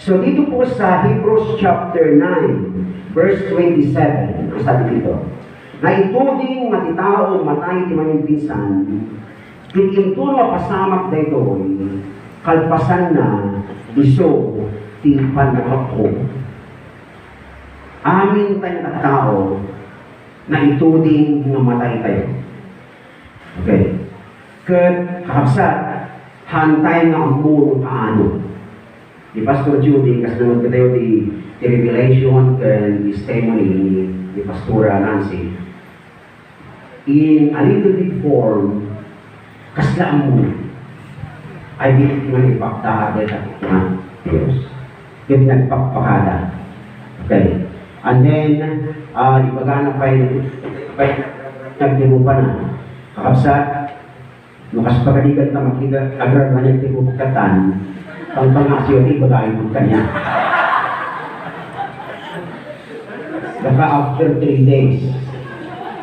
So dito po sa Hebrews chapter 9, verse 27, ang sabi dito, na ito din matitao matay ti maning pinsan, kikinto mapasamak da ito, kalpasan na iso ti panahak ko. Amin tayong katao na ito din nga matay tayo. Okay. Kat kakabsat, hantay nga ang muro paano. Di Pastor Judy, kasi naman ka tayo di Revelation and testimony ni Pastora Nancy. In a little bit form, kaslaan mo, ay bilit nga ipaktahan dahil ako nga Diyos. Yung nagpakpakada. Okay. And then, ipagana pa yung nagtibo pa na. Kakabsat, nukas pagaligan na makita, agar na nagtibo katan, ang pangasyo ni bagayin mo kanya. Baka after 3 days,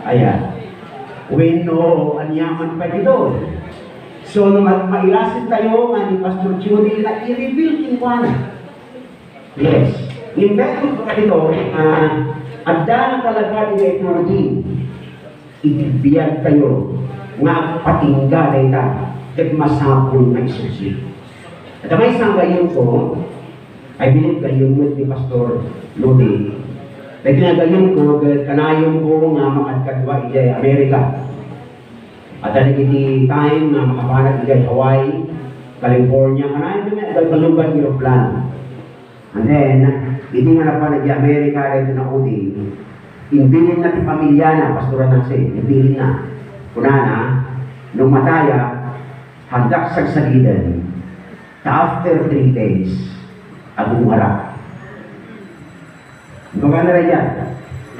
ayan, when no, anyaman pa dito. So, nung mailasin tayo nga ni Pastor Judy na i-reveal kinwana. Yes. Investment ko dito, adda na talaga ni technology. Ibibiyag tayo nga patingga na ita at masapon na isusi. At may isang gayon ko, I believe gayon mo ni Pastor Lodi. At ginagayon ko, kanayon ko nga makadkadwa ijay Amerika. At dahil iti time na makapanag ijay Hawaii, California, kanayon ko nga kalumban yung plan. And then, hindi nga na pa nag-Amerika rin na udi. Inbilin na ti pamilya na, Pastora Nancy, inbilin na. Kunana, nung mataya, handak sagsagidan, after 3 days, agong harap. Ibaga na rin yan.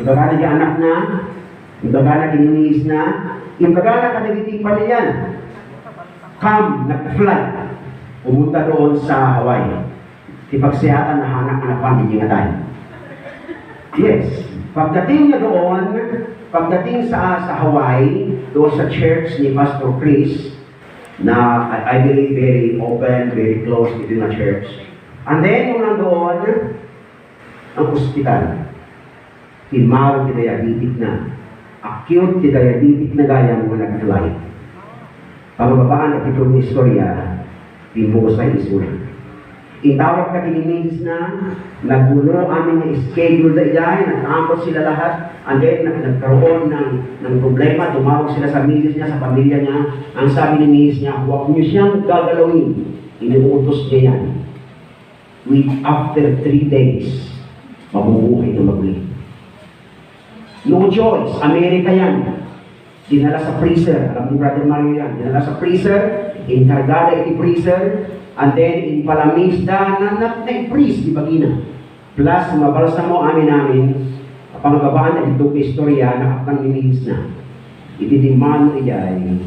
Ibaga na yung anak na, ibaga na kininiis na, ibaga na kadagitipan na yan. Come, nag-fly, pumunta doon sa Hawaii. Ipagsihatan na hanak na pamilya nga tayo. Yes. Pagdating niya doon, pagdating sa Hawaii, doon sa church ni Pastor Chris, na I believe very open, very close within the church. And then, nung nandoon, ang ospital, timaro ti diabetic na, acute ti diabetic na gayang mga nag-fly. Pagababaan at itong istorya, pinuos sa isura. Itawag ka kinimilis na, nagbuno amin na schedule na iyan, nagtambot sila lahat, and then nagkaroon ng problema, tumawag sila sa milis niya, sa pamilya niya, ang sabi ni milis niya, huwag niyo siyang gagalawin, inuutos niya yan. After 3 days, mabubuhay na maguli. No choice, Amerika yan. Dinala sa freezer, alam ni Brother Mario yan, dinala sa freezer, inkargada iti freezer, and then in palamisda na na-freeze di bagina. Plus, mabalsa mo namin, pangababaan na ito istorya na kapang nimilis na. Ititiman iyay,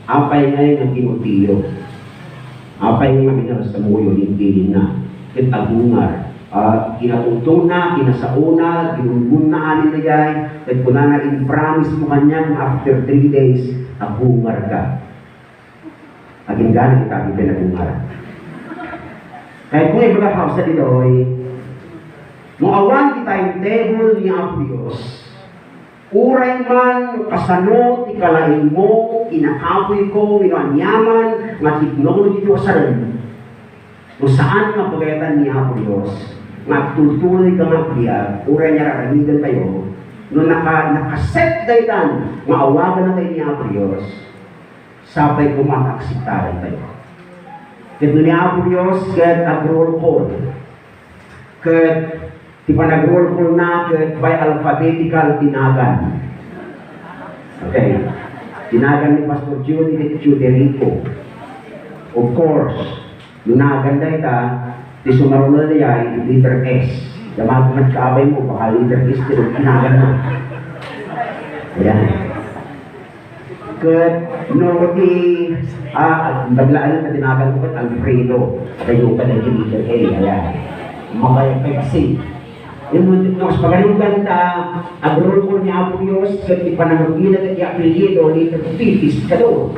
apay ngayon ang kinutilo. Apay ngayon ang samuyo, hindi na. Kitagungar. Kinatutong na, kinasauna, ginunggun na amin na iyay, at kung na in-promise mo kanya after 3 days, agungar ka. Aging gano'n kita ang pinagungar. Kaya kung ibaga house sa dito ay muawan di timetable ni Apo Diyos. Uray man, kasano, tikalain mo, kinakapoy ko, winanyaman, nga technology ko sa rin. Kung saan nga pagayatan ni Apo Diyos, nga tutuloy ka nga biyag, uray niya rakamidan tayo, nung nakaset daytan, maawagan na tayo ni Apo Diyos, sabay kumakaksitaran tayo. Kaya ni Apo Diyos, get a roll call. ket di panag-roll call na ket by alphabetical tinagan. Okay. Tinagan ni Pastor Judy at Judy Rico. Of course, yung naganda ita, di sumarunod niya ay letter S. Damag nagkaabay mo, baka letter S din ang tinagan mo. Ayan. Ket no di naglaan na tinagan ko Alfredo. Kayo pa na yung letter A. Ayan. Makayapay kasi. Yung mas magaling ganda, ang role ko niya Apo Diyos, sa ipanangagina at i-apelyido, letter P, ka doon.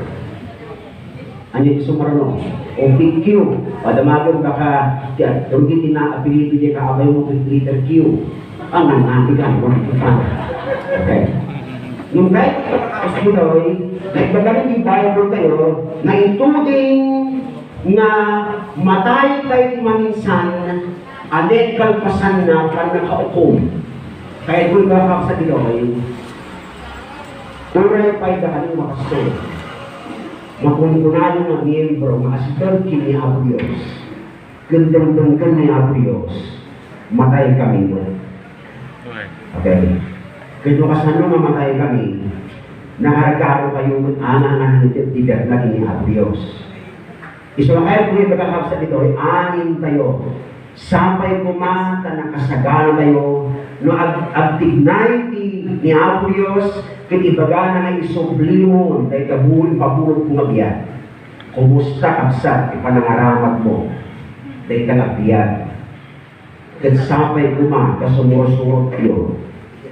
Ano yung sumarano? O big Q, padamagin baka, yung hindi na-apelyido niya kaabay mo with letter Q. Ang nanatigan mo ng okay. Yung kahit kasi doon, nagbagaling yung Bible kayo, na ituding na matay kayo maminsan, anet kalpasan na panakaukom. Kaya kung kakak sa Diloy, uray pa'y dahil makasto. Makunikunan ng miyembro, maasikal kini Apo Diyos. Gandang-danggan ni Apo Diyos. Matay kami mo. Okay. Kaya makasano mamatay kami, nakaragaro kayo anak-anak nititigat na kini Apo Diyos. Isang kayo kung ikakak sa Diloy, anin tayo. Sampai kumata nakasagana tayo no agtignay ni Apo Diyos kinibaga na isublimon dahil kabulin pabulong kumagyan. Kumusta kapsat ipanangaramat mo dahil kalagyan. Kat sampai kumata sumurot-surot kayo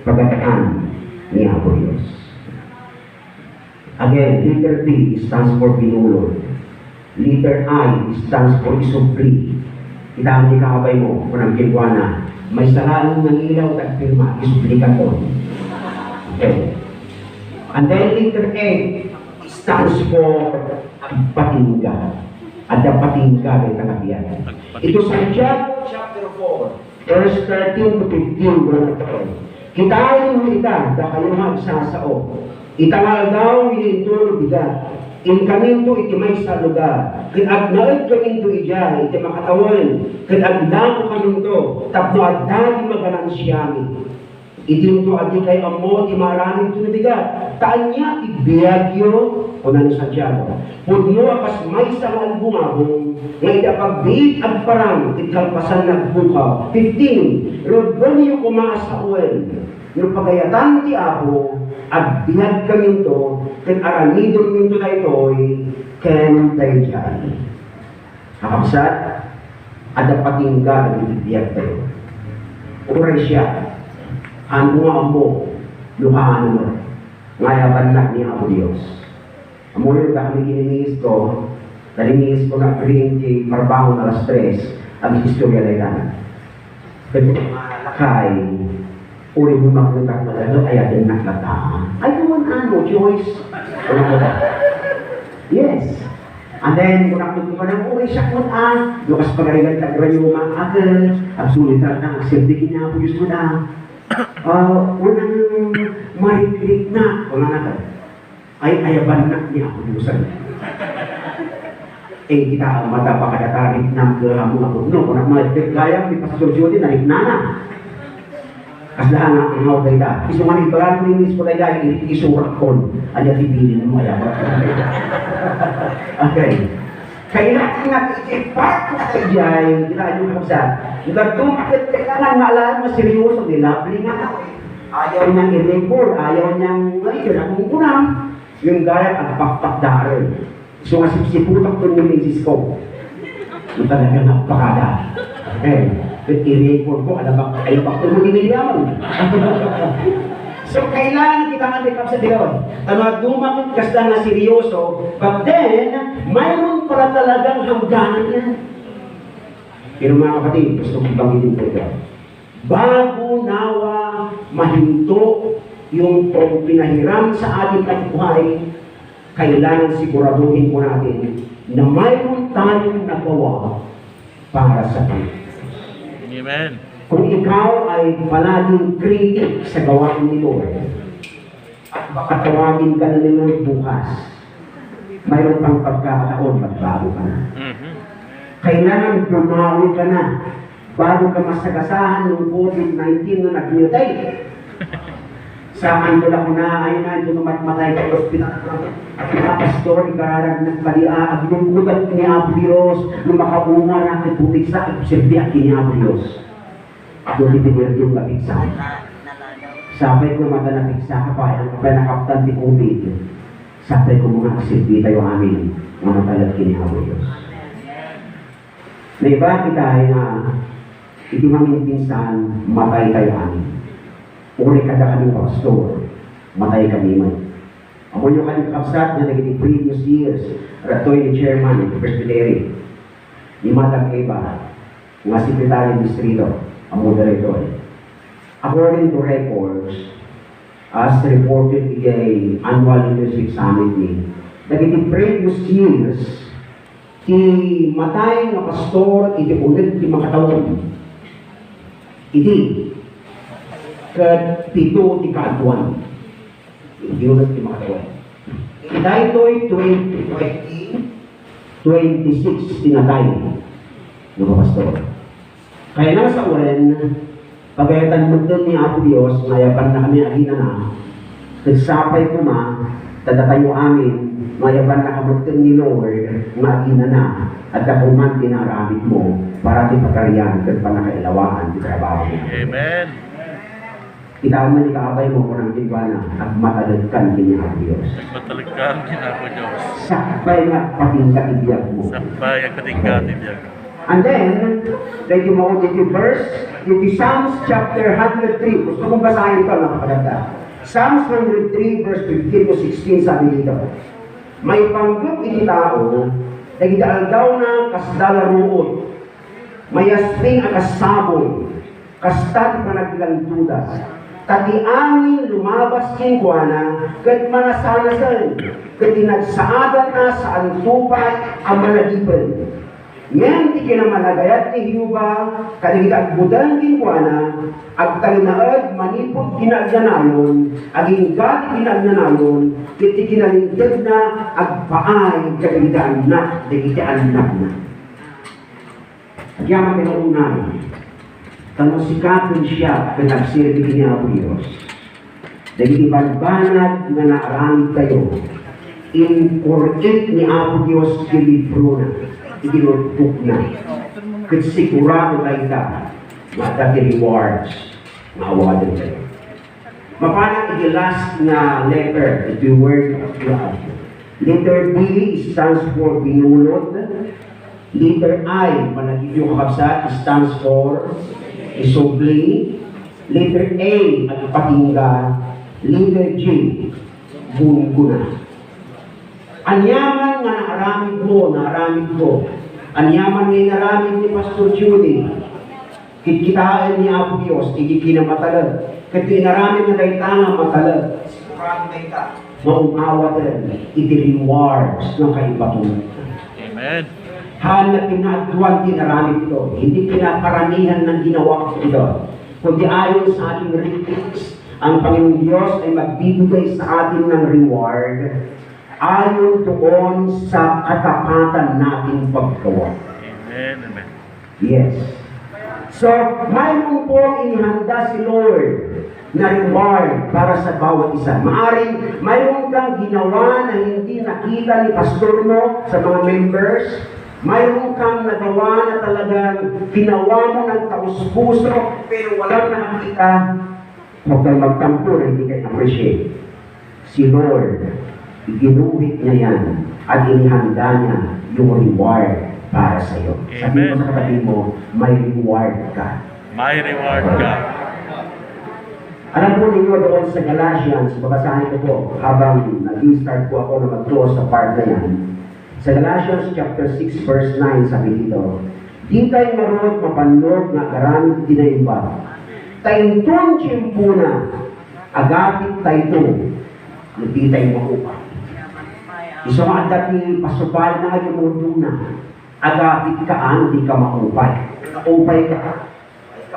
pagataan ni Apo Diyos. Again, letter B stands for binulod. Letter I stands for isubli. Kita ang ikakabay mo kung ang gilwa na may sarang ng ilaw at firma, isuplikan ko. Okay. And then letter A stands for patingga. At ang patingga ay tanggabiyan. Ito sa John chapter 4, verse 13 to 15, wala ito. Kitain mo ita, da kayo magsasao. Itangal daw ininto bigat. In kaminto iti may sa lugar. Kin agnaid kaminto ija, iti makatawan. Kin agna ko kaminto, tapno agdagi maganan siyami. Itinto adi kay amo, ti maraming tunabigat. Taanya ibiyagyo, o nano sa diyago. Pudno akas may sa albumabong, nga itapagbiit at parang, itkalpasan nagbukaw. 15. Rodon niyo kumaas sa uwen. Yung pagayatan ti Apo, at binag kami ito, ken aramidon minto na ito'y ken tayo dyan. Nakapsat, ada patingga at ibibiyag tayo. Uray siya, ang mga amo, luhaan mo, ngayaban na ni Apo Diyos. Amo yung kami gininiis ko, naliniis ko na printi, marbangon alas 3, ang historya na yan. Pero malakay, uri mo maklutak na lalo, ay atin naklataan. Ay, naman ano, Joyce. Yes. And then, kung naklutak ka ng uri siya kung lukas pagarigan ka rin yung mga agad, ang sulit na, sirdikin na po yung suda. Unang mariklik na, wala na ay ayaban na niya ako dusan. Eh, kita ang mata pakadatarit ng mga puno. Kung nagmagayang, di Pastor Judy, naliknana. Kasdahan na ang mga dayda. Iso nga nagbagaan ko yung ispo dayda, isurak ko. Anya tibilin mo, ayaw. Okay. Kailangan natin i-part na kayo dyan. Kita nyo kapsat. Nagtumakit, kailangan maalaan mo seryoso. Nilabli nga ako. Ayaw niyang i-report. Ayaw niyang, ay, yun akong kunang. Yung gaya at pakpak-darin. So nga siputak ko yung misis ko. Yung talaga napakada. Okay. I-report ko, alam ba, ayaw ba ito magiging So, kailangan kita nga sa Diyos. Ano, dumakit kasda na seryoso, but then, mayroon pala talagang hangganan yan. Pero mga kapatid, gusto kong banggitin po ito. Bago nawa mahinto yung pinahiram sa ating katipuhay, kailangan siguraduhin po natin na mayroon tayong nagawa para sa Diyos. Amen. Kung ikaw ay palaging critic sa gawain ni Lord, at baka tawagin ka na ni Lord bukas, mayroon pang pagkakataon, magbago ka na. Kailangan bumawi ka na bago ka masagasahan ng COVID-19 na nag-mutate. Sa andula ko na, ay na, ito matay ka sa ospital. At mga pastor, ikararag ng kaliaag, lungkutan ni Apo Diyos, nung makaunga na kay tubig sa obserbiak ni Apo Diyos. Doon ipinir yung napigsa. Sabay ko mata napigsa ka pa, ang kapay nakaptan ni COVID. Sabay ko mga obserbi tayo amin, mga talag ni Apo Diyos. May iba kita ay na, iti manging pinsan, matay tayo amin. Uli kada kami pastor, matay kami man. Amo nyo kami kapsat na naging previous years, ratoy ni chairman ng presbytery, ni Madam Eva, nga sekretary ng distrito, ang moderator. According to records, as reported in the annual leadership summit ni, naging previous years, ti matay nga pastor, iti ulit ti makatawag. Iti, kat pito ti kaatuan. Hindi ulit ti makatawag. Dahil 2026 tinatay ng pastor. Kaya nga sa uren, pagayatan mo doon ni Apo Diyos, mayaban na kami agina na, nagsapay ko ma, tadatayo amin, mayaban na kami doon ni Lord, magina na, at kapuman dinaramit mo, para di pagkariyan, kat panakailawaan, di trabaho mo. Amen. Itaw man ikaabay mo ko ng tigwana, at matalagkan din ni Apo Diyos. Matalikan ginako Diyos. Sakbay nga patingkat ibiyag mo. Sabay ang katingkat ibiyag. And then, thank you mo dito verse, dito Psalms chapter 103. Gusto kong basahin ito, napakaganda. Psalms 103 verse 15 to 16 sabi dito. May panggap iti tao, nagidaan daw na kasdalaruot. May asping ang kasabon, kastad panaglantudas. Tati amin lumabas kingkuana, kat manasanasan, kat inagsaadan na sa antupay ang malagipan. Ngayon, di kinamanagayat ni Hiuba, kaligit budan kingkuana, ag talinaad manipod kinagyanayon, aging gati kinagyanayon, kiti kinalintag na agpaay kaligidaan na, digiti anak na. Agyaman kinaunay, tanong siya, pinagsirbi niya Apo Diyos. Digiti banbanag na naaramid tayo, incorrect ni Apo Diyos kilibro na, itinutupok na. Kasi sigurado tayo matati rewards, maawadan tayo. Mapanang iti last na letter, ito yung word of God. Letter B stands for binulot. Letter I, managin yung kakabsat, stands for isubli. Letter A, ang patingga. Letter G, bungguna. Anyaman nga naaramid ko. Anyaman nga naramid ni Pastor Judy. Kitkitaan ni Apo Diyos, hindi kinamatalag. Kaya inaramid na kayo tanga matalag. Sigurado kayo ta. Maumawatan, iti rewards ng kaibatong. Amen. Hanap pinatuan tinaramid ito. Hindi pinaparamihan ng ginawa ko ito. Kundi ayon sa ating ratings, ang Panginoong Diyos ay magbibigay sa atin ng reward ayon doon sa katapatan nating paggawa. Amen. Amen. Yes. So, mayroon po inihanda si Lord na reward para sa bawat isa. Maaring mayroon kang ginawa na hindi nakita ni pastor mo sa mga members. Mayroon kang nagawa na talagang ginawa mo ng taus-puso pero walang nakakita. Huwag kang magtampo na hindi kayo appreciate. Si Lord, iginuhit niya yan at inihanda niya yung reward para sa iyo. Sabi mo sa kapatid mo, may reward ka. May reward ka. Alam po ninyo doon sa Galatians, babasahin ko po habang nag-start po ako na mag-close sa part na yan. Sa Galatians chapter 6 verse 9 sabi dito, di tayo marunong mapanlog na karamit dinaiba. Tayong tiyempo na, agapit tayo hindi tayo makupa. Isang dati pasubal na yung mundo na, agapit ka hindi ka makupay. Nakupay ka,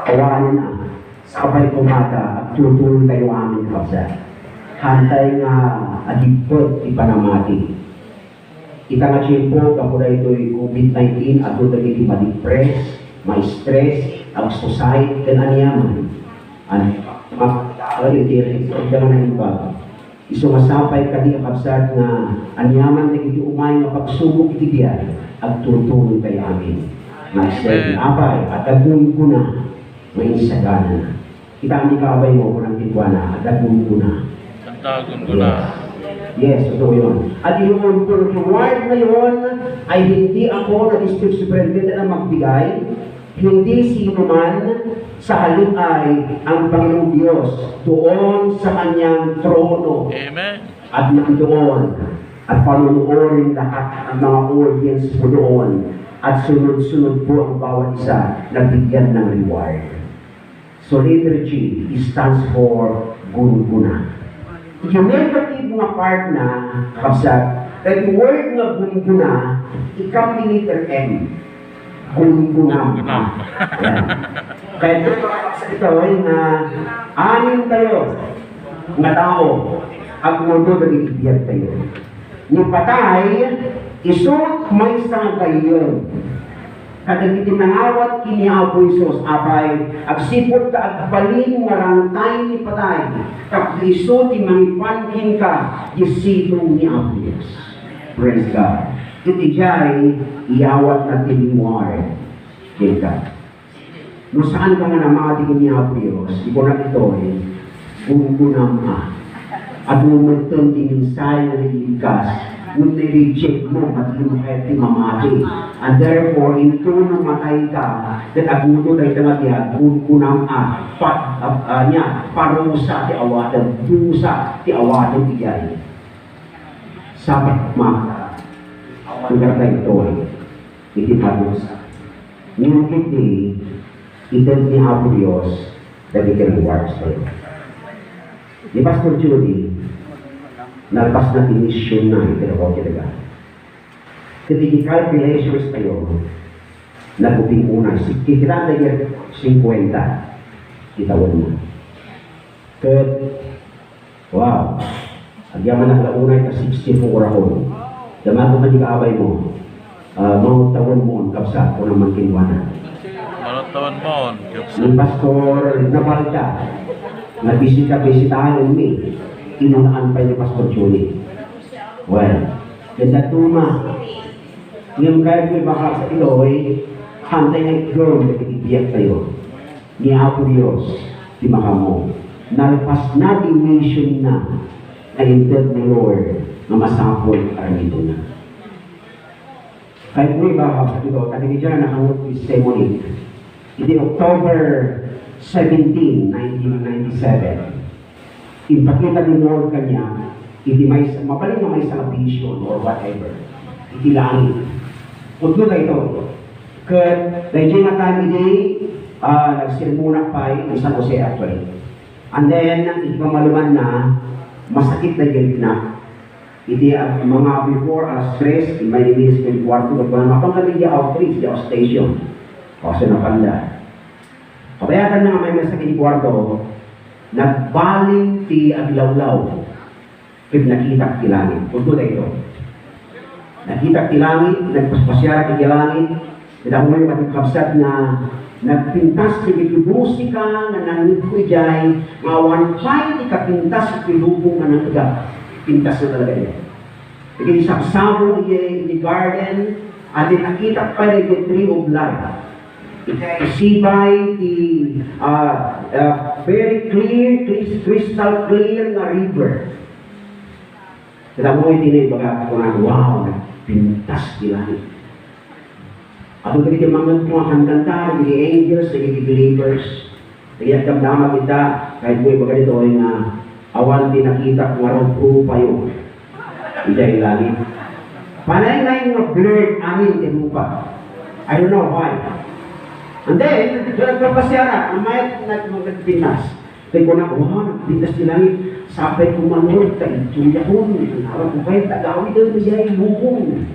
kawanan na. Sabay kumata at tutuloy tayo amin kapsa. Hantay nga adipot ipanamati. Kita nga siyempo, kapula ito'y COVID-19 at ito dito ma-depress, ma-stress, ang society kan aniyaman. Ang makakalitin, ito na iba. Isumasapay ka di kapsat na anyaman na iti umay nga pagsubok iti diyan at tutulong kay amin. Magsay abay at agun ko na may isagana na. Kita ang ikabay mo kung ang titwana at agun ko na. Tantagon ko na. Yes, totoo yun. At yung reward na yun ay hindi ako na district superintendent na magbigay, hindi sino man, sa halip ay ang Panginoong Diyos doon sa kanyang trono. Amen. At nandoon at panunuorin lahat ang mga audience po doon at sunod-sunod po ang bawat isa na bigyan ng reward. So liturgy stands for guna-guna. Yung negative mga part na kapsat, that word na guna-guna, ikam ni letter M. Guna-guna. Kaya ito ay na anin tayo nga tao at mundo na ibigyan tayo. Yung patay, isut may isang kayo. Kadang itinangawat kini Apo Isus, apay, agsipot ka agbalin nga rangtay ni patay, kapliso ti mangipankin ka, isitong ni Apo Isus. Praise God. Iti jay, iyawat na tiniwari. Kita. No saan ka nga na mga tingin ni Apo Isus, iko na ito eh, gunggunam ka. At mumunton tininsay na niligas, nung nireject mo, maging mo kahit mamati. And therefore, in tuno matay ka, that aguto tayo tangat gunggunam parusa ti awatan, pusa ti awatan iyay. Sabat maka, lugar tayo ito eh, iti parusa. Nung kiti, itin ni Apo Diyos, that we can rewards tayo. Ni Pastor Judy, nalpas na tinisyon na ito na ko talaga. Kasi calculations tayo, naguping una, kikita na yung 50, kitawan mo. Third, wow, agyaman na kaunay ka 64 ako. Dama ko man ikaabay mo, mga tawon mo, kapsa, kung naman kinuwanan. Maratawan mo. Ni Pastor Nabalta, nagbisita-bisitahan ni inunaan pa ni Pastor Julie. Well, ganda tuma. Ngayon kahit may baka sa Iloy, hantay ng girl na iibiyak tayo. Ni Apo Diyos, di makamo. Nalpas na di mission na intend ni Lord na masapol armito na. Kahit may baka sa Iloy, at hindi dyan nakangot testimony. Iti October 17, 1997, ipakita ni Lord kanya, mapaling na may salvation or whatever, iti langit. Pudlo na ito. Kaya, dahil na tayo nagsirmuna pa yung San Jose actually. And then, iti pamaluman na, masakit na galit na. Iti mga before stress, may nilis ko yung kwarto, mapangaling di outreach, di station. Kasi napanda. Kabayatan na may masakit yung kwarto, nagbaling ti aglawlaw. Kaya nakita ti langit. Punto na ito. Nakita ti langit, nagpaspasyara ti langit, kaya may matikapsat na nagpintas ti musika na nangyay, mawanpay ti kapintas ti lubong na nangga. Pintas na talaga yun. Kaya isaksamo di garden, at nakita pa rin the tree of life. Sibay the very clear, crystal clear na river. Kaya mo itinay baga ko na, wow, nagpintas di langit. At kung kita mga handanta, the angels, the believers, kaya damdama kita, kahit mo ibaga dito ay nga, awan din nakita kung araw po pa yun. Ijay langit. Panay na yung blurred amin di lupa. I don't know why. And then, nagpapasyara, may nagpinas. Kaya ko na, wow, nagpinas di langit. Sabay ko manod, kaituya ko, harap ko kayo, tagawi doon siya yung bukong.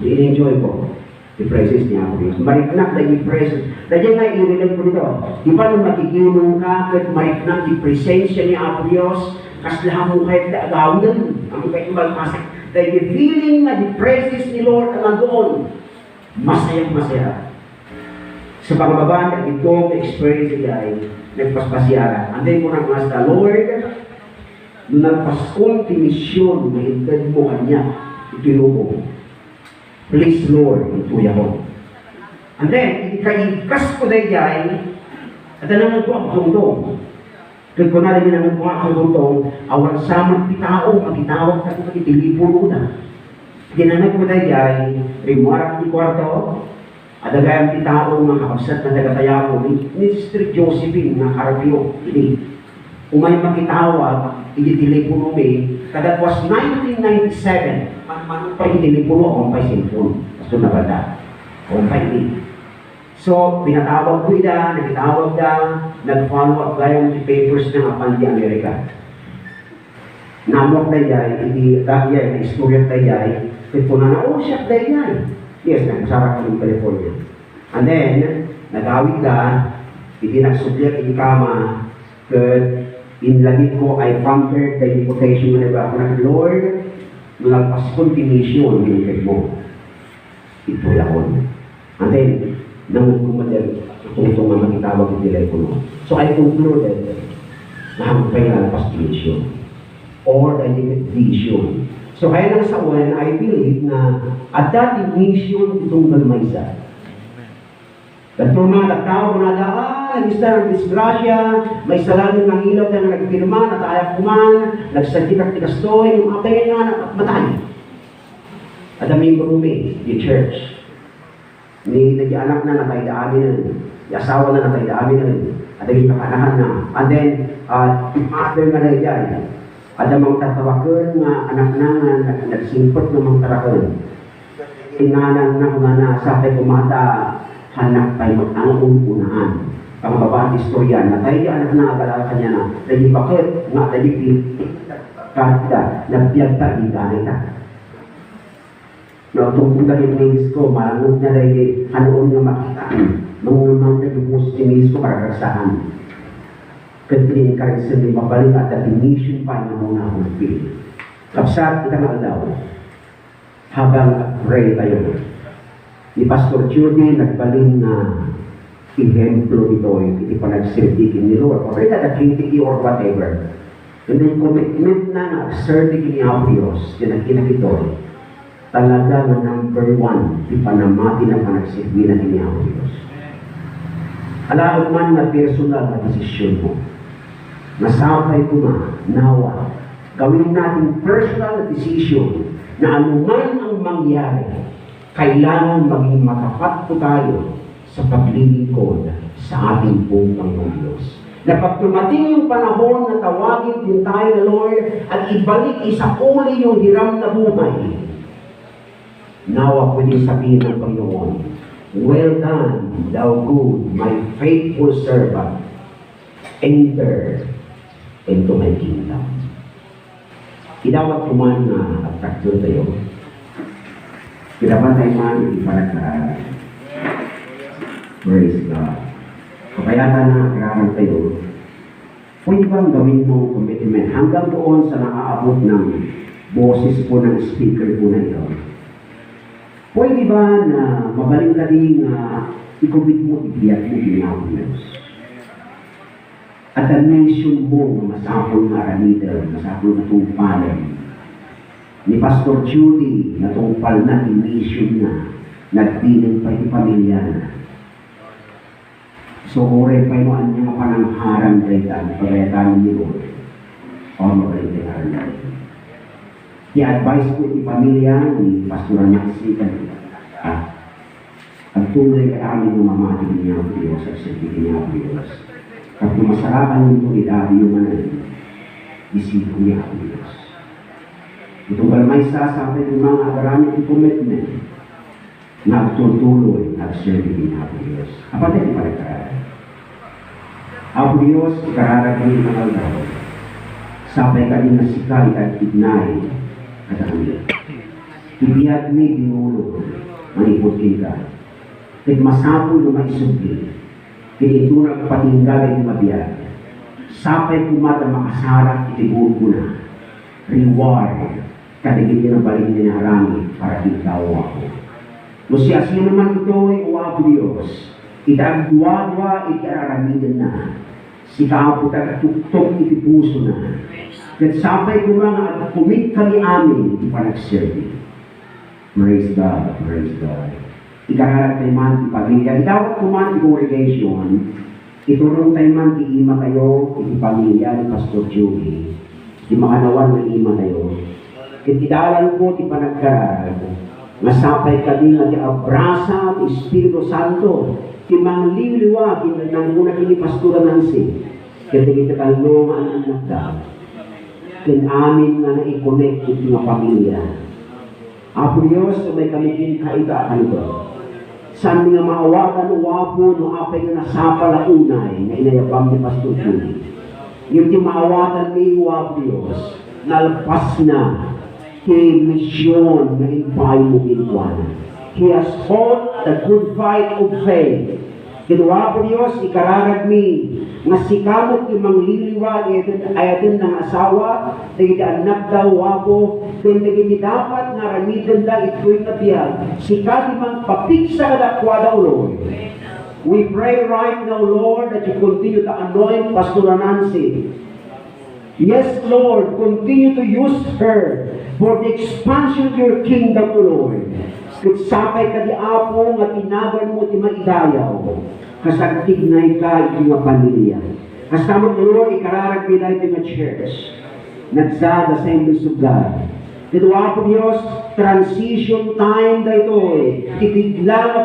I-enjoy ko. I-praises niya ako Diyos. Mariknak na i-praises. Dahil nga, i-relate ko dito. Di ba nung makikinong ka, kahit mariknak, i-presensya niya ako Diyos, kaslahan mo kahit tagawi doon. Ang kahit malpasak. Dahil feeling na i-praises ni Lord ang nandoon. Masayang masaya. Sa pangbaba na itong experience ay nagpaspasyaran. Anday ko ng mas the Lord, nung nagpaskong timisyon na hintad mo kanya, itinubo. Please Lord, ituya ko. And then, ikaikas ko dahil at naman ko ang tungtong. Kaya ko na rin naman ko ang tungtong, awan sa magpitao, magitawag ka kung itilipo na. Ginanag ko dahil, rimuarak ni kwarto, at agayang pitao mga kapsat na nagataya ko, ni Sister Josephine na Carpio, hindi. Umay makitawag, itilipo numi, that was 1997, manong pa itilipo akong pa cellphone. Gusto na ba na? Akong pa hindi. So, pinatawag ko ida, nagitawag da, nag-follow up gayong papers ng Apan di Amerika. Namok na yay, hindi dahil na istorya na yay, kaya po na oh, siya na yay. Yes, nagpasara ko ng California. And then, nagawid da, hindi nagsublik, hindi kama, kaya inlagit ko, I pondered the invitation na ba, na Lord, nagpas-continuation yung kay mo. Ito yun. And then, nang kumadal, kung ito nga makitawag yung telepono. So I concluded na ang lalabas vision or a vision. So kaya nang sa uwan, I believe na at that vision itong galmaysa. At kung mga tao na nag-isa ng disgrasya, may salamin ng ilaw na nagpirma, natayak kuman, nagsagitak ni Kastoy, yung mga kaya nga matay. At aming Rumi, the church, ni nag-anak na natay daamin na, yung asawa na natay daamin na, at naging kakanahan na. And then, after nga na yan, at ang mga tatawakan nga anak na nagsimpot ng mga tarakan. Tinganan na kung na sa ating kumata, hanak tayo mag-anong unahan. Ang babae istorya, natay yung anak na agalakan niya na, naging bakit nga naging kata, nagpiyag ta, hindi ganay ta. No, tungkol ka yung nais ko, malangot na dahil hanoon nga makita. Mangulmang na yung si nais ko para kasahan. Katrin ka rin sa may mabalik at definition pa yung muna akong feel. Kapsat, kita maalaw. Habang pray tayo. Ni Pastor Judy, nagbaling na ehemplo ito, hindi pa nag-certificate ni Lord. Or na nag-critique or whatever. And then commitment na nag-certificate ni Apios, yung nagkinakito. Talaga na number one, ipanamati na panagsigwi na tiniyawag Diyos. Alam man na personal na desisyon mo, nasabay ko na, nawa, gawin natin personal na desisyon na anuman ang mangyari, kailangan maging matapat po tayo sa paglilingkod sa ating pong Panginoon Diyos. Na pag tumating yung panahon na tawagin din tayo na Lord at ibalik isakuli yung hiram na buhay, nawa pwede sabihin ng Panginoon, well done, thou good, my faithful servant, enter into my kingdom. Idawat ko man na attraction tayo. Kidapat tayo man ipanagkaraan. Praise God. Kapayatan na karaman tayo, pwede bang gawin mo commitment hanggang doon sa nakaabot ng boses po ng speaker po na ito? Pwede ba na mabaling ka din na i-commit mo, ibiyat mo, ginawang Diyos? At ang nation mo, masapol na aramidal, masapol na tumpalan, ni Pastor Judy, na tumpal na, in-nation na, nagpiling pa yung pamilya na. So, oray pa yung anyang panangharang kaitan, pagayatan ni Lord, o mabaling kaitan. I-advise ko yung pamilya ni Pastor Maxi at tunay ka amin ng mamating niya ang Diyos at sentikin niya ang Diyos. At kung masarapan nito, idabi yung isipo niya ang Diyos. Itong balmay sasabi ng mga agaramit ng commitment na tutuloy at sentikin niya ang Diyos. Kapatid, ipaligtaan. Ang Diyos, ikararagin ng aldaw. Sabay ka din na sikay at ignay at ang Diyos. Ibiyag ni Binulo, maniputin ka. Kahit masapol na maisugli, kinitunang patinggal ay mabiyag. Sapay kumata makasarap, itibul ko na. Reward, katigil na balik niya harami para ikaw ako. Kung siya naman ito ay uwag Diyos, Ita ang duwa-duwa, iti araramidan na. Si kaapot at tuktok iti puso na. At sapay ko nga at kumit kami amin, iti panagservi. Praise God, praise God. Ikararag tayo man, iti pamilya. Itawag ko man, iti congregation. Iturong tayo man, iti ima kayo, iti pamilya ni Pastor Joey. Iti makanawan ng ima kayo. Itidalan ko, iti panagkararag. Masapay kami nga iti abrasa, iti Espiritu Santo. Iti mangliliwa, iti nanguna kini Pastora Nancy. Kaya kita kalmo nga ang anak daw. Kaya amin na na-connect iti nga pamilya. Apo Diyos, may kami kinakaitaan ito. Saan nga maawagan o wapo no apay nga nasapa la unay na inayabang ni Pastor Judy. Yung di maawatan ni wapo Diyos, nalpas na kay misyon na impay mo kinkuan. He has fought the good fight of faith. Kinuha po Diyos, ikararag mi, nga sikamot yung mangliliwa ayatin ng asawa, dahil anak daw wapo, dahil dapat nga ramidan da ito'y natiyag, sikati mang papiksa ka dakwa daw, Lord. We pray right now, Lord, that you continue to anoint Pastor Nancy. Yes, Lord, continue to use her for the expansion of your kingdom, Lord. Kutsapay ka di apo nga tinagan mo ti maidayaw. Kasagtignay ka iti nga pamilya. Kasama mo, Lord, ikararag nila iti nga church. Nagsada sa Assemblies of God. Kituwa po Diyos, transition time da ito eh. Itigla nga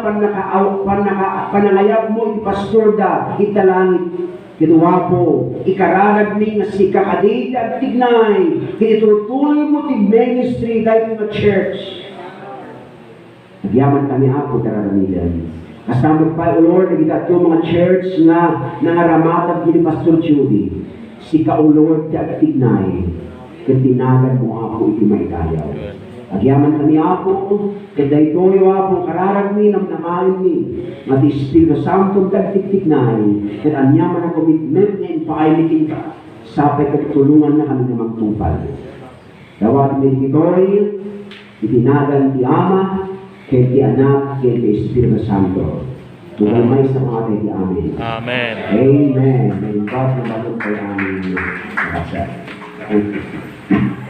panangayab mo iti pastor da, italangit. Kituwa po, ikararag ni nga si kakadid at tignay. Kinitutuloy mo ti ministry da ito nga church. Nagyaman kami ako, kararamilan. Kasama pa, O Lord, nagita ito mga church nga nangaramatan ni Pastor Judy. Sika, O Lord, ti agtignay. Katinagan mo ako iti maidayaw. Nagyaman kami ako, kada ito yung ako, kararag mi, namnamain mi. Mati Espiritu Santo, agtignay. At anyaman ang commitment na ipailitin ka. Sapay katulungan na kami namang tupal. Dawat mi ito'y itinagan ti Ama, kay ti Anak, kay ti Espiritu Santo. Tumalmay sa mga tayo ti Amen. Amen. Amen. May God na balong kay Amen. Thank you.